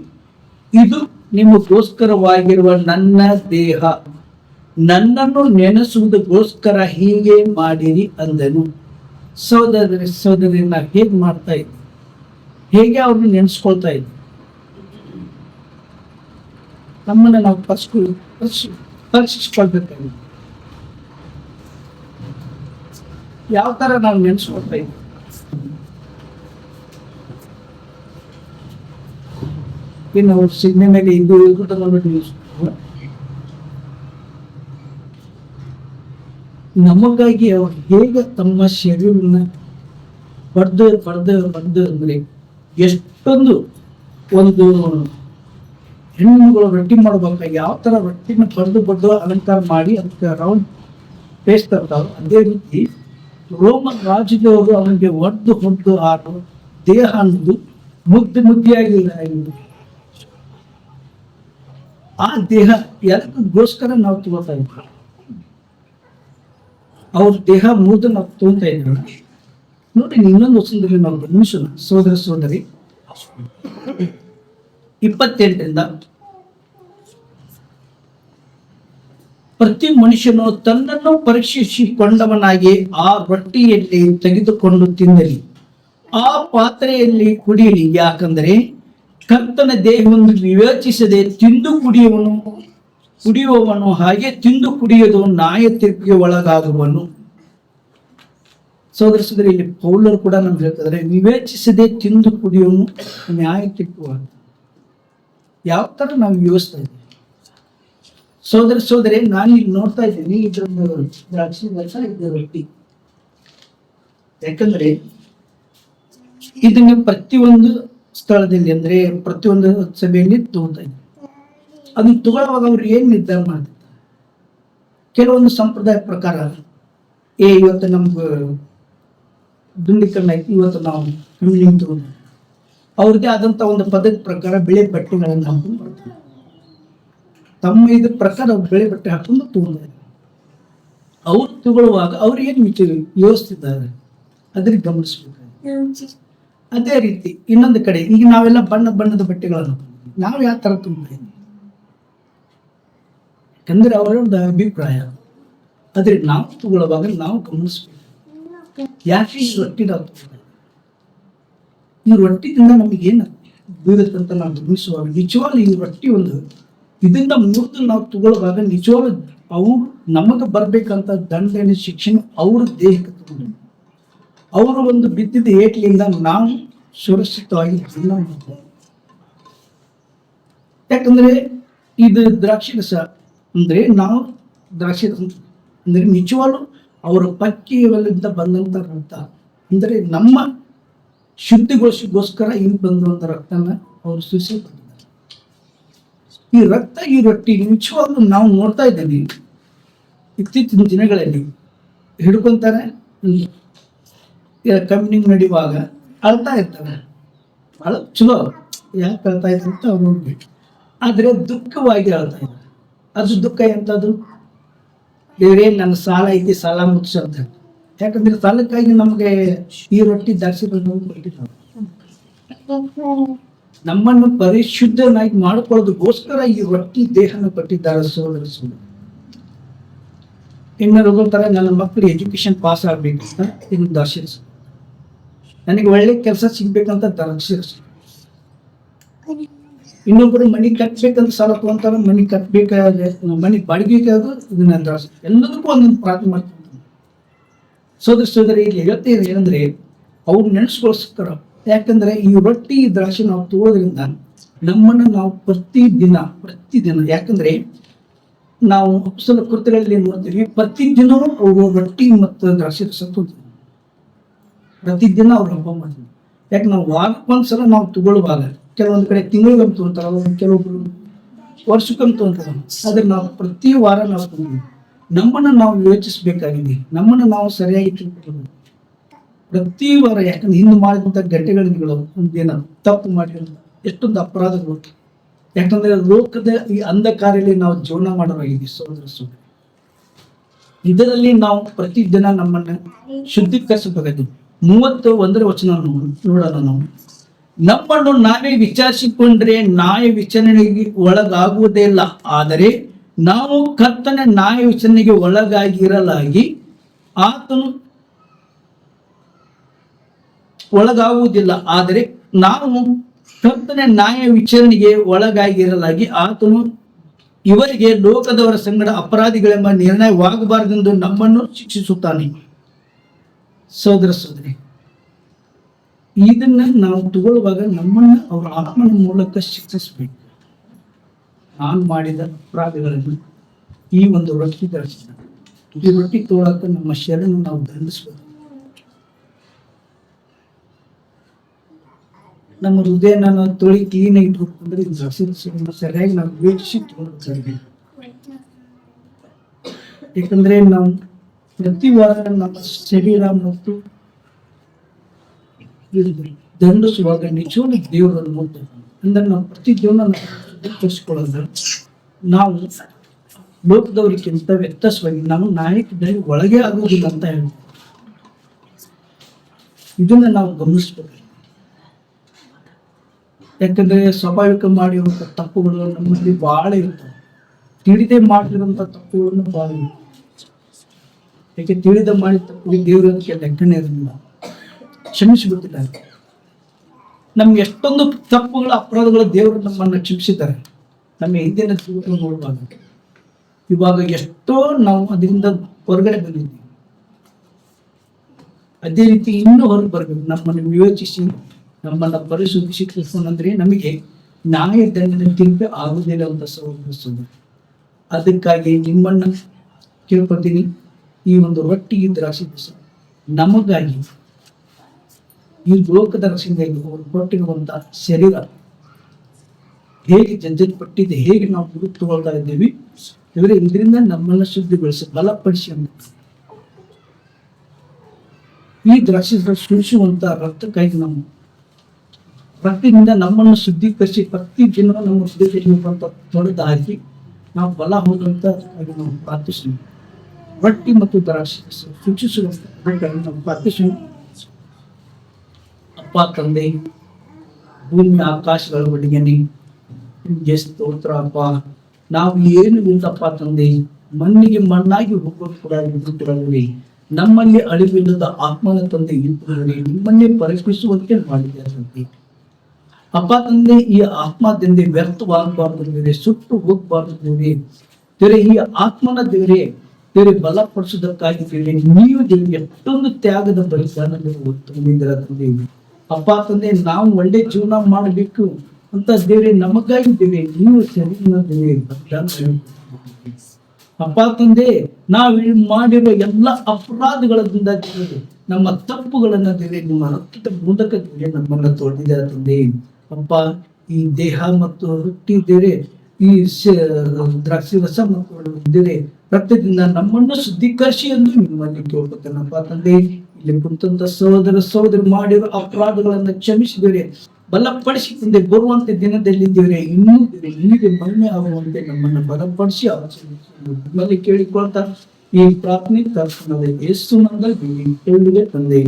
ಇದು ನಿಮಗೋಸ್ಕರವಾಗಿರುವ ನನ್ನ ದೇಹ, ನನ್ನನ್ನು ನೆನೆಸುವುದಕ್ಕೋಸ್ಕರ ಹೀಗೆ ಮಾಡಿರಿ ಅಂದನು. ಸಹೋದರಿ, ನಾವು ಹೇಗೆ ಮಾಡ್ತಾ ಇದ್ವಿ, ಹೇಗೆ ಅವ್ರನ್ನ ನೆನೆಸ್ಕೊಳ್ತಾ ಇದ್ವಿ, ನಮ್ಮನ್ನ ನಾವು ಪರೀಕ್ಷಿಸ್ಕೊಳ್ಬೇಕಾಗಿದೆ. ಯಾವ ತರ ನಾವು ನೆನೆಸ್ಕೊಳ್ತಾ ಇದ್ವಿ. ಇನ್ನು ಸಿನಿಮೆಯಲ್ಲಿ ಇದು ನ್ಯೂಸ್, ನಮಗಾಗಿ ಅವ್ರು ಹೇಗೆ ತಮ್ಮ ಶರೀರನ ಬಡ್ದು ಅಂದ್ರೆ ಎಷ್ಟೊಂದು ಒಂದು ಹೆಣ್ಣುಗಳು ರೊಟ್ಟಿ ಮಾಡ್ಬೇಕಾಗಿ ಯಾವ ತರ ರೊಟ್ಟಿನ ಬಡ್ದು ಅಲಂಕಾರ ಮಾಡಿ ಅದಕ್ಕೆ ರೌಂಡ್ ಪೇಸ್ಟ್ ತರ್ತಾವ. ಅದೇ ರೀತಿ ರೋಮನ್ ರಾಜ್ಯದವರು ಅವನಿಗೆ ಹೊಡೆದು ಆ ದೇಹ ಅನ್ನೋದು ಮುದ್ದಿಯಾಗಿ ಆ ದೇಹ ಎಲ್ಲಕ್ಕೋಸ್ಕರ ನಾವು ತಗೋತಾ ಇದ್ವಿ. ಅವ್ರ ದೇಹ ಮುರಿದು ನಾವು ತಗೋತಾ ಇದ್ವಿ. ನೋಡಿ, ಇನ್ನೊಂದು ವಚನದಲ್ಲಿ ನಾವು ಗಮನಿಸೋಣ. ಸಹೋದರ ಸಹೋದರಿ, 28ರಿಂದ, ಪ್ರತಿ ಮನುಷ್ಯನು ತನ್ನನ್ನು ಪರೀಕ್ಷಿಸಿಕೊಂಡವನಾಗಿ ಆ ರೊಟ್ಟಿಯಲ್ಲಿ ತೆಗೆದುಕೊಂಡು ತಿನ್ನಲಿ, ಆ ಪಾತ್ರೆಯಲ್ಲಿ ಕುಡಿಯಲಿ. ಯಾಕಂದರೆ ಕರ್ತನ ದೇಹವನ್ನು ವಿವೇಚಿಸದೆ ತಿಂದು ಕುಡಿಯುವವನು ಹಾಗೆ ತಿಂದು ಕುಡಿಯೋದು ನ್ಯಾಯ ತೀರ್ಪಿಗೆ ಒಳಗಾಗುವನು. ಸಹೋದರ ಸಹೋದರಿ, ಇಲ್ಲಿ ಪೌಲರು ಕೂಡ ನಮ್ಗೆ ಹೇಳ್ತಿದ್ದಾರೆ, ವಿವೇಚಿಸದೆ ತಿಂದು ಕುಡಿಯೋನು ನ್ಯಾಯ ತೀರ್ಪು. ಯಾವ ತರ ನಾವು ಯೋಚಿಸ್ತಾ ಇದ್ದೀವಿ. ಸಹೋದರ ಸಹೋದರಿ, ನಾನು ಇಲ್ಲಿ ನೋಡ್ತಾ ಇದ್ದೀನಿ ಇದೊಂದು ದ್ರಾಕ್ಷಿ ರಸ, ಇದು ರೊಟ್ಟಿ. ಯಾಕಂದ್ರೆ ಇದನ್ನು ಪ್ರತಿಯೊಂದು ಸ್ಥಳದಲ್ಲಿ ಅಂದ್ರೆ ಪ್ರತಿಯೊಂದು ಸಭೆಯಲ್ಲಿ ತಗೋತಾ ಇದ್ದಾರೆ. ಅದನ್ನ ತಗೊಳ್ಳುವಾಗ ಅವ್ರು ಏನ್ ನಿರ್ಧಾರ ಮಾಡ್ತಾರೆ, ಕೆಲವೊಂದು ಸಂಪ್ರದಾಯ ಪ್ರಕಾರ ಇವತ್ತು ನಮ್ಗೆ ದುಂಡಿಕರಣ ಐತಿ, ಇವತ್ತು ನಾವು ಕಮ್ಯುನಿಟಿ ತಗೊಂಡು ಅವ್ರದ್ದೇ ಆದಂತ ಒಂದು ಪದ್ಧತಿ ಪ್ರಕಾರ ಬಿಳಿ ಬಟ್ಟೆಗಳನ್ನು ಹಾಕೊಂಡು ಬರ್ತಾರೆ. ತಮ್ಮ ಇದ್ರ ಪ್ರಕಾರ ಅವ್ರು ಬಿಳಿ ಬಟ್ಟೆ ಹಾಕೊಂಡು ತಗೊಂಡಿದ್ದಾರೆ. ಅವ್ರು ತಗೊಳ್ಳುವಾಗ ಅವ್ರು ಏನ್ ಯೋಚಿಸ್ತಿದ್ದಾರೆ ಅದ್ರಿಗೆ ಗಮನಿಸ್ಬೇಕು. ಅದೇ ರೀತಿ ಇನ್ನೊಂದು ಕಡೆ ಈಗ ನಾವೆಲ್ಲ ಬಣ್ಣದ ಬಟ್ಟೆಗಳನ್ನು ನಾವು ಯಾವ ತರ ತುಂಬಿದ್ದೀವಿ, ಯಾಕಂದ್ರೆ ಅವರೊಂದು ಅಭಿಪ್ರಾಯ. ಆದ್ರೆ ನಾವು ತಗೊಳ್ಳುವಾಗ ನಾವು ಗಮನಿಸ್ಬೇಕು, ಯಾಕೆ ಈ ರೊಟ್ಟಿ ನಾವು ತಗೊಂಡಿದ್ದೀವಿ, ಈ ರೊಟ್ಟಿದಿಂದ ನಮಗೇನು ಬೀರುತ್ತಂತ ನಾವು ಗಮನಿಸುವಾಗ ನಿಜವಾಗ್ಲೂ ಈ ರೊಟ್ಟಿ ಒಂದು ಇದರಿಂದ ಮುರಿದು ನಾವು ತಗೊಳ್ಳುವಾಗ ನಿಜವಾಗ್ಲೂ ಅವ್ರು ನಮಗೆ ಬರ್ಬೇಕಂತ ದಂಡನೆ ಶಿಕ್ಷಣ ಅವ್ರ ದೇಹಕ್ಕೆ ತಗೊಂಡು ಅವರ ಒಂದು ಬಿದ್ದಿದ್ದ ಏಟ್ಲಿಂದ ನಾವು ಸುರಕ್ಷಿತವಾಗಿ ಜೀವನ ಮಾಡ್ತೇವೆ. ಯಾಕಂದ್ರೆ ಇದು ದ್ರಾಕ್ಷಿ ರಸ ಅಂದ್ರೆ ನಾವು ದ್ರಾಕ್ಷಿ ಅಂದರೆ ನಿಜವಾಗ್ಲೂ ಅವರ ಪಕ್ಕಿಯಲ್ಲಿಂದ ಬಂದಂಥ ರಕ್ತ, ಅಂದರೆ ನಮ್ಮ ಶುದ್ಧಿಗೋಸ್ಕರ ಇಲ್ಲಿ ಬಂದಂಥ ರಕ್ತನ ಅವರು ಸುರಿಸಿಕೊಂಡಿದ್ದಾರೆ. ಈ ರಕ್ತ, ಈ ರೊಟ್ಟಿ ನಿಜವಾಗ್ಲೂ ನಾವು ನೋಡ್ತಾ ಇದ್ದೀವಿ ಇತ್ತೀಚಿನ ದಿನಗಳಲ್ಲಿ ಹಿಡ್ಕೊಂತಾರೆ, ಕಂಪ್ನಿಂಗ್ ನಡೆಯುವಾಗ ಅಳ್ತಾ ಇರ್ತಾರೆ. ಭಾಳ ಚಲೋ, ಯಾಕೆ ಅಳ್ತಾ ಇದ್ದಾರೆ ಅಂತ ಅವ್ರು ನೋಡ್ಬೇಕು. ಆದರೆ ದುಃಖವಾಗಿ ಅಳ್ತಾ ಇದ್ದಾರೆ. ಅದು ದುಃಖ ಎಂಥದ್ದು? ಬೇರೆ ನನ್ನ ಸಾಲ ಐತಿ, ಸಾಲ ಮುಗಿಸಂತ. ಯಾಕಂದ್ರೆ ಸಾಲಕ್ಕಾಗಿ ನಮಗೆ ಈ ರೊಟ್ಟಿ ದಾರಿಸಿಕೊಂಡು ನಮ್ಮನ್ನು ಪರಿಶುದ್ಧನಾಗಿ ಮಾಡಿಕೊಳ್ಳೋದಕ್ಕೋಸ್ಕರ ಈ ರೊಟ್ಟಿ ದೇಹನ ಕೊಟ್ಟಿದ್ದಾರೆ ಸೋದರಿಸುವುದು. ಇನ್ನು ತರ ನನ್ನ ಮಕ್ಕಳು ಎಜುಕೇಶನ್ ಪಾಸ್ ಆಗ್ಬೇಕಂತ ಇದನ್ನು ದರ್ಶಿಸು, ನನಗೆ ಒಳ್ಳೆ ಕೆಲಸ ಸಿಗ್ಬೇಕಂತ ದರ್ಶಿಸು. ಇನ್ನೊಬ್ಬರು ಮನೆ ಕಟ್ಬೇಕಂತ ಸಾಲ ತಗೊಂತಾರ, ಮನೆ ಕಟ್ಬೇಕಾದ್ರೆ ಮನೆ ಬಾಡಿಗೆ ಇದನ್ನ ದರ್ಶಿಸ. ಎಲ್ಲದಕ್ಕೂ ಒಂದೊಂದು ಪ್ರಾರ್ಥನೆ ಮಾಡ್ತಾರೆ. ಸೋದರಿ ಇಲ್ಲಿ ಹೇಳ್ತೇವೆ ಏನಂದ್ರೆ ಅವ್ರು ನೆನೆಸ್ಕೊಳ್ಸ್ತಾರ. ಯಾಕಂದ್ರೆ ಈ ರೊಟ್ಟಿ ಈ ದ್ರಾಕ್ಷಿ ನಾವು ತಗೊಳ್ಳೋದ್ರಿಂದ ನಮ್ಮನ್ನು ನಾವು ಪ್ರತಿದಿನ ಯಾಕಂದ್ರೆ ನಾವು ಅಪೊಸ್ತಲರ ಕೃತ್ಯಗಳಲ್ಲಿ ನೋಡ್ತೀವಿ, ಪ್ರತಿದಿನ ಅವರು ರೊಟ್ಟಿ ಮತ್ತು ದ್ರಾಕ್ಷಿ ರಸ ತಗೊಳ್ತೀವಿ. ಪ್ರತಿದಿನ ಅವ್ರು ಹಬ್ಬ ಮಾಡ್ತೀವಿ. ಯಾಕೆ ನಾವು ವಾರಕ್ಕೊಂದ್ಸಲ ನಾವು ತಗೊಳ್ಳುವಾಗ ಕೆಲವೊಂದು ಕಡೆ ತಿಂಗಳಿಗೊಮ್ಮೆ ತಗೊಳ್ತಾರ, ಕೆಲವೊಬ್ರು ವರ್ಷಕ್ಕೊಮ್ಮೆ ತಗೊಳ್ತಾರ. ಆದ್ರೆ ನಾವು ಪ್ರತಿ ವಾರ ನಾವು ತಗೊಳ್ತೀವಿ. ನಮ್ಮನ್ನು ನಾವು ಯೋಚಿಸ್ಬೇಕಾಗಿದೆ, ನಮ್ಮನ್ನು ನಾವು ಸರಿಯಾಗಿ ತಿಳ್ಕೊಳ್ಬೇಕು ಪ್ರತಿ ವಾರ. ಯಾಕಂದ್ರೆ ಹಿಂದೆ ಮಾಡಿದಂಥ ಘಟನೆಗಳು ಒಂದೇನ ತಪ್ಪು ಮಾಡಿರೋದು, ಎಷ್ಟೊಂದು ಅಪರಾಧಗಳು. ಯಾಕಂದ್ರೆ ಲೋಕದ ಈ ಅಂಧಕಾರದಲ್ಲಿ ನಾವು ಜೀವನ ಮಾಡೋರಾಗಿದ್ದೀವಿ ಸೋದರ. ಇದರಲ್ಲಿ ನಾವು ಪ್ರತಿದಿನ ನಮ್ಮನ್ನ ಶುದ್ಧೀಕರಿಸಬೇಕಾಗಿದೆ. 31ನೇ ವಚನ ನೋಡೋಣ ನಾವು. ನಮ್ಮನ್ನು ನಾವೇ ವಿಚಾರಿಸಿಕೊಂಡ್ರೆ ನ್ಯಾಯ ವಿಚಾರಣೆಗೆ ಒಳಗಾಗುವುದೇ ಇಲ್ಲ, ಆದರೆ ನಾವು ಕರ್ತನ ನ್ಯಾಯ ವಿಚಾರಣೆಗೆ ಒಳಗಾಗಿರಲಾಗಿ ಆತನು ಒಳಗಾಗುವುದಿಲ್ಲ. ಆದರೆ ನಾವು ಕರ್ತನ ನ್ಯಾಯ ವಿಚಾರಣೆಗೆ ಒಳಗಾಗಿರಲಾಗಿ ಆತನು ಇವರಿಗೆ ಲೋಕದವರ ಸಂಗಡ ಅಪರಾಧಿಗಳೆಂಬ ನಿರ್ಣಯವಾಗಬಾರದೆಂದು ನಮ್ಮನ್ನು ಶಿಕ್ಷಿಸುತ್ತಾನೆ. ಸೋದರಿ, ಇದನ್ನ ನಾವು ತಗೊಳ್ಳುವಾಗ ನಮ್ಮನ್ನ ಅವರ ಆತ್ಮನ ಮೂಲಕ ಶಿಕ್ಷಿಸ್ಬೇಕು. ನಾನು ಮಾಡಿದ ಅಪರಾಧಗಳನ್ನು ಈ ಒಂದು ರೊಟ್ಟಿ ದರ್ಶನ, ಈ ರೊಟ್ಟಿ ತಗೊಳಕ ನಮ್ಮ ಶರಣ ನಾವು ದಂಡಿಸ್ಬೇಕು. ನಮ್ಮ ಹೃದಯನ ನಾವು ತೊಳಿ ಕ್ಲೀನಾಗಿ ಇಟ್ಕೊಂಡ್ರೆ ಸರಿಯಾಗಿ ನಾವು ಯೋಚಿಸಿ ತಗೊಂಡು. ಯಾಕಂದ್ರೆ ನಾವು ಪ್ರತಿ ವಾರ ನಮ್ಮ ಶರೀರ ಮತ್ತು ದಂಡಿಸುವಾಗ ನಿಜವಾಗ್ಲೂ ದೇವರನ್ನು ನೋಡ್ತೇವೆ. ಅಂದ್ರೆ ನಾವು ಪ್ರತಿ ಜೀವನ ತೋರಿಸ್ಕೊಳ್ಳೋದು ನಾವು ಲೋಕದವರಿಗಿಂತ ವ್ಯತ್ಯಾಸವಾಗಿ ನಾವು ನಾಯಕದಲ್ಲಿ ಒಳಗೆ ಆಗುವುದಿಲ್ಲ ಅಂತ ಹೇಳ್ತೀವಿ. ಇದನ್ನ ನಾವು ಗಮನಿಸ್ಬೇಕು. ಯಾಕಂದ್ರೆ ಸ್ವಾಭಾವಿಕ ಮಾಡಿರುವಂಥ ತಪ್ಪುಗಳು ನಮ್ಮಲ್ಲಿ ಬಹಳ ಇರ್ತವೆ. ತಿಳಿದೇ ಮಾಡಿರುವಂಥ ತಪ್ಪುಗಳನ್ನು ಬಹಳ ಇರ್ತವೆ. ಯಾಕೆ ತಿಳಿದ ಮಾಡಿದ ತಪ್ಪು ದೇವರಿಗೆ ಲೆಕ್ಕನೇ ಇರಲಿಲ್ಲ, ಕ್ಷಮಿಸಿಬಿಟ್ಟಿದ್ದಾರೆ. ನಮ್ಗೆ ಎಷ್ಟೊಂದು ತಪ್ಪುಗಳ ಅಪರಾಧಗಳ ದೇವರು ನಮ್ಮನ್ನು ಕ್ಷಮಿಸಿದ್ದಾರೆ. ನಮ್ಮ ಹಿಂದಿನ ಜೀವನ ನೋಡುವಾಗ ಇವಾಗ ಎಷ್ಟೋ ನಾವು ಅದರಿಂದ ಹೊರಗಡೆ ಬಂದಿದ್ದೀವಿ. ಅದೇ ರೀತಿ ಇನ್ನೂ ಹೊರಗೆ ಬರ್ಬೇಕು. ನಮ್ಮನ್ನು ವಿವೇಚಿಸಿ ನಮ್ಮನ್ನ ಪರಿಶುದ್ಧಿಸಿಕೊಂಡ್ರೆ ನಮಗೆ ನ್ಯಾಯ ದಂಡನೆ ತೀರ್ಪೆ ಆಗುವುದಿಲ್ಲ ಅಂತ ಸಹೋದರ. ಅದಕ್ಕಾಗಿ ನಿಮ್ಮನ್ನ ಕೇಳ್ಕೊತೀನಿ, ಈ ಒಂದು ರೊಟ್ಟಿ ದ್ರಾಕ್ಷಿ ನಮಗಾಗಿ ಈ ಲೋಕದ ರಕ್ಷಣೆಗಾಗಿ ಅವರು ಕೊಟ್ಟಿರುವಂತ ಶರೀರ ಹೇಗೆ ಜಂಜಲ್ಪಟ್ಟಿದೆ, ಹೇಗೆ ನಾವು ಗುರುತುಕೊಳ್ತಾ ಇದ್ದೀವಿ, ಇದರಿಂದ ನಮ್ಮನ್ನ ಶುದ್ಧಿಗೊಳಿಸಿ ಬಲಪಡಿಸಿ ಅಂತ ಈ ದ್ರಾಕ್ಷಿ ಸುರಿಸುವಂತ ರಕ್ತಕ್ಕಾಗಿ ನಾವು ಪ್ರತಿನಿಂದ ನಮ್ಮನ್ನು ಶುದ್ಧೀಕರಿಸಿ ಪ್ರತಿ ದಿನ ನಮ್ಮ ಶುದ್ಧೀಕರಿಸುವಂತ ತೊಡೆದು ಹಾಕಿ ನಾವು ಬಲ ಹೋದಂತ ನಾವು ಪ್ರಾರ್ಥಿಸೋಣ. ರೊಟ್ಟಿ ಮತ್ತು ದ್ರಾಕ್ಷಿ ಸೂಚಿಸುವಂತ ನಾವು ಪ್ರಾರ್ಥಿಸೋಣ. ಅಪ್ಪ ತಂದೆ, ಭೂಮಿ ಆಕಾಶಗಳ ಒಳಗನೆ ನಿಮ್ಗೆ ಸ್ತೋತ್ರ ಅಪ್ಪ. ನಾವು ಏನು ಇಲ್ಲಪ್ಪ ತಂದೆ, ಮಣ್ಣಿಗೆ ಮಣ್ಣಾಗಿ ಹೋಗೋದು ಕೂಡ ನಮ್ಮಲ್ಲಿ ಅಳಿವಿಲ್ಲದ ಆತ್ಮನ ತಂದೆ ಇದ್ದರೆ ನಿಮ್ಮನ್ನೇ ಪರೀಕ್ಷಿಸುವಂತೆ ಮಾಡಿದ್ದಾರೆ ಅಪ್ಪ ತಂದೆ. ಈ ಆತ್ಮದಿಂದ ವ್ಯರ್ಥವಾಗಬಾರ್ದು ದೇವರೇ, ಸುಟ್ಟು ಹೋಗಬಾರ್ದು ದೇವರೇ. ಈ ಆತ್ಮನ ದೇವರೇ ಬಲಪಡಿಸೋದಕ್ಕಾಗಿ ದೇವರೇ ನೀವು ದೇವರಿಗೆ ಎಷ್ಟೊಂದು ತ್ಯಾಗದ ಬಲಿದಾನ ತಂದೆ. ಅಪ್ಪ ತಂದೆ, ನಾವು ಒಳ್ಳೆ ಜೀವನ ಮಾಡಬೇಕು ಅಂತ ದೇವರೇ ನಮಗಾಗಿ ದೇವರೇ ನೀವು ಸರಿ ಅಪ್ಪ ತಂದೆ ನಾವು ಮಾಡಿರೋ ಎಲ್ಲ ಅಪರಾಧಗಳಿಂದ ನಮ್ಮ ತಪ್ಪುಗಳನ್ನ ದೇವೆ ನಿಮ್ಮ ರಕ್ತದ ಮೂಲಕ ದೇವೆ ನಮ್ಮನ್ನ ತೊಳೆದಿದ್ದಾರೆ ತಂದೆ. ಅಪ್ಪ ಈ ದೇಹ ಮತ್ತು ರೊಟ್ಟಿ ದೇವೆ ಈ ದ್ರಾಕ್ಷಿ ರಸ ಮತ್ತು ದೇವೆ ರಕ್ತದಿಂದ ನಮ್ಮನ್ನು ಶುದ್ಧೀಕರಿಸಿ ಎಂದು ನಿಮ್ಮಲ್ಲಿ ಕೇಳ್ಕೊತೇನಪ್ಪ ತಂದೆ. ಇಲ್ಲಿ ಕುಂತ ಸಹೋದರ ಮಾಡಿರೋ ಅಪರಾಧಗಳನ್ನ ಕ್ಷಮಿಸಿದರೆ ಬಲಪಡಿಸಿ ತಂದೆ. ಬರುವಂತೆ ದಿನದಲ್ಲಿ ದೇವರೇ ಇನ್ನೂ ನಿಮಗೆ ಮಹಿಮೆ ಆಗುವಂತೆ ನಮ್ಮನ್ನು ಬಲಪಡಿಸಿ ನಿಮ್ಮಲ್ಲಿ ಕೇಳಿಕೊಳ್ತಾ ಈ ಪ್ರಾರ್ಥನೆ ತರ್ಪಣದ ಯೇಸು ನಾಮದಲ್ಲಿ ಕೇಳಿದೆ ತಂದೆ.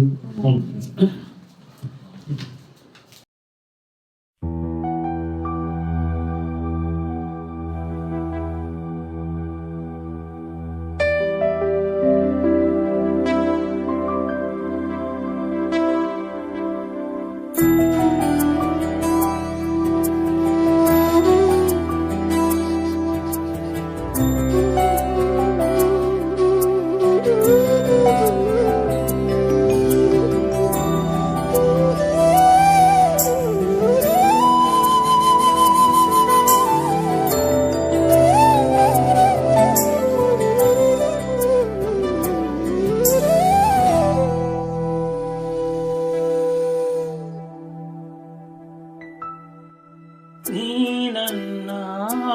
ನೀ ನನ್ನ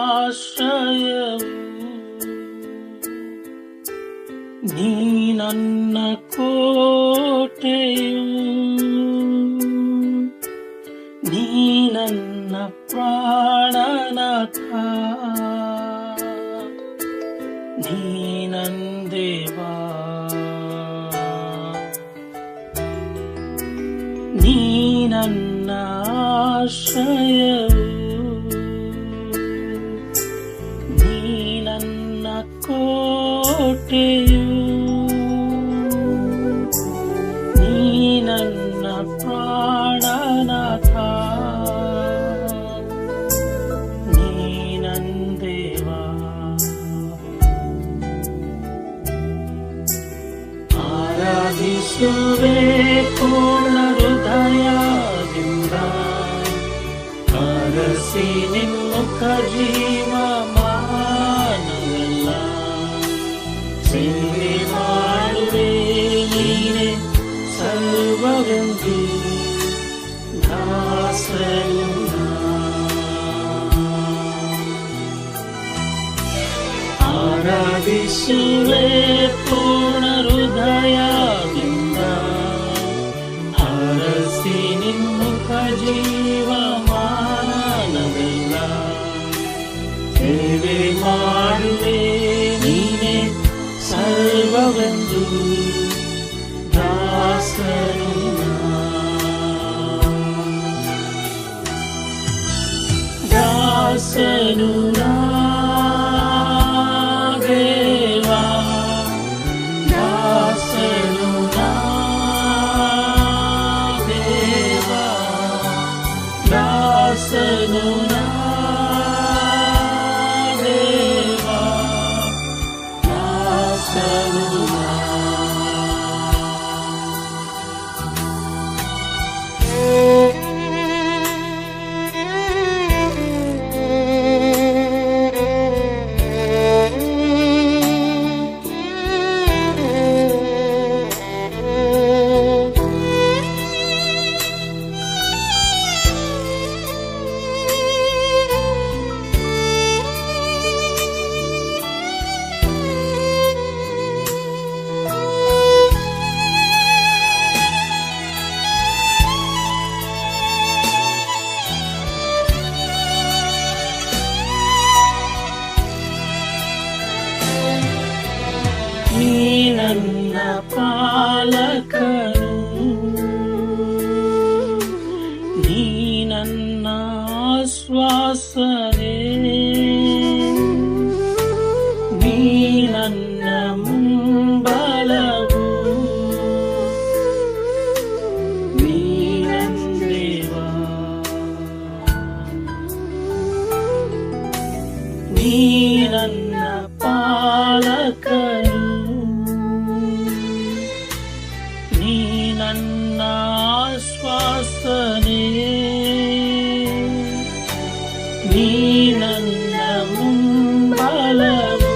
ಆಶ್ರಯವು, ನೀ ನನ್ನ ಕೋಟೆಯು, ನೀ ನನ್ನ ಪ್ರಾಣನಾಥ, ನೀ ನನ್ನ ದೇವಾ, ನೀ ನನ್ನ ಆಶ್ರಯವು, ನೀ ನನ್ನ ಕೋಟೆಯು, ನೀ ನನ್ನ ಪ್ರಾಣನಾಥ, ನೀ ನನ್ನ ದೇವಾ. ಆರಾಧಿಸುವೆ ಪೂರ್ಣ ಹೃದಯದಿಂದ, ಹರಸಿ ನಿಮ್ಮುಖ ಜೀವಮಾನವೆಲ್ಲ, ಸೇವೆ ಮಾಡುವೆ ನೀನೆ ಸರ್ವವೆಂದು, ದಾಸನು ನಾ. ಆರಾಧಿಸುವೆ ಪೂರ್ಣ ಹೃದಯದಿಂದ, ಹರಸಿ ನಿಮ್ಮುಖ ಜೀವಮಾನವೆಲ್ಲ, ಸೇವೆ ಮಾಡುವೆ ನೀನೆ ಸರ್ವವೆಂದು, ದಾಸನು ನಾ. ದಾಸನು ನಾ ದೇವಾ, ದಾಸನು ನಾ ದೇವಾ, ದಾಸನು ನಾ ದೇವಾ, ದಾಸನು ನಾ. ನೀ ನನ್ನ ಪಾಲಕನು, ನೀ ನನ್ನ ಆಶ್ವಾಸನೆ, ನೀ ನನ್ನ ಮುಂಬಲವು, ನೀ ನನ್ನ ದೇವಾ, ನೀ ನನ್ನ ಪಾಲಕನು, ನೀ ನನ್ನ ಆಶ್ವಾಸನೆ, ನೀ ನನ್ನ ಮುಂಬಲವು,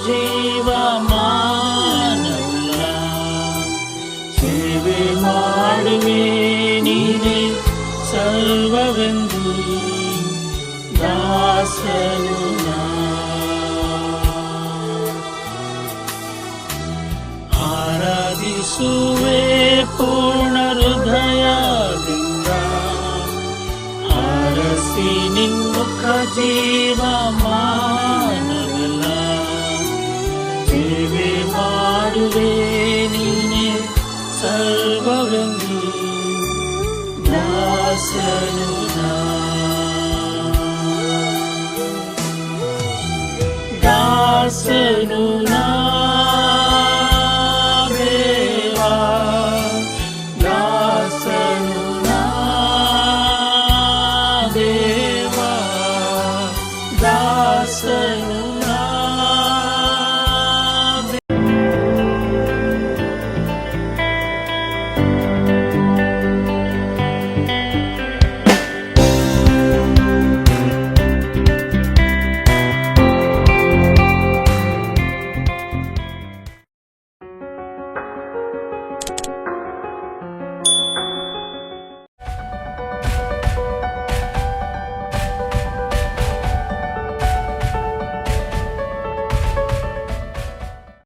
ಜೀವ ಮಾನಲ್ಲ, ಸೇವೆ ಮಾಡುವೆ ನೀನೆ ಸರ್ವವೆಂದು ದಾಸನು ನಾ. ಆರಾಧಿಸುವೆ ಪೂರ್ಣ ಹೃದಯದಿಂದ, ಆರಸಿ ನಿನ್ಮುಖ ಜೀವ ಮಾನವಲ್ಲ, ಸೇವೆ ಮಾಡುವೆ ನೀನೆ ಸರ್ವವೆಂದು ದಾಸನು ನಾ. ದಾಸನು ನಾ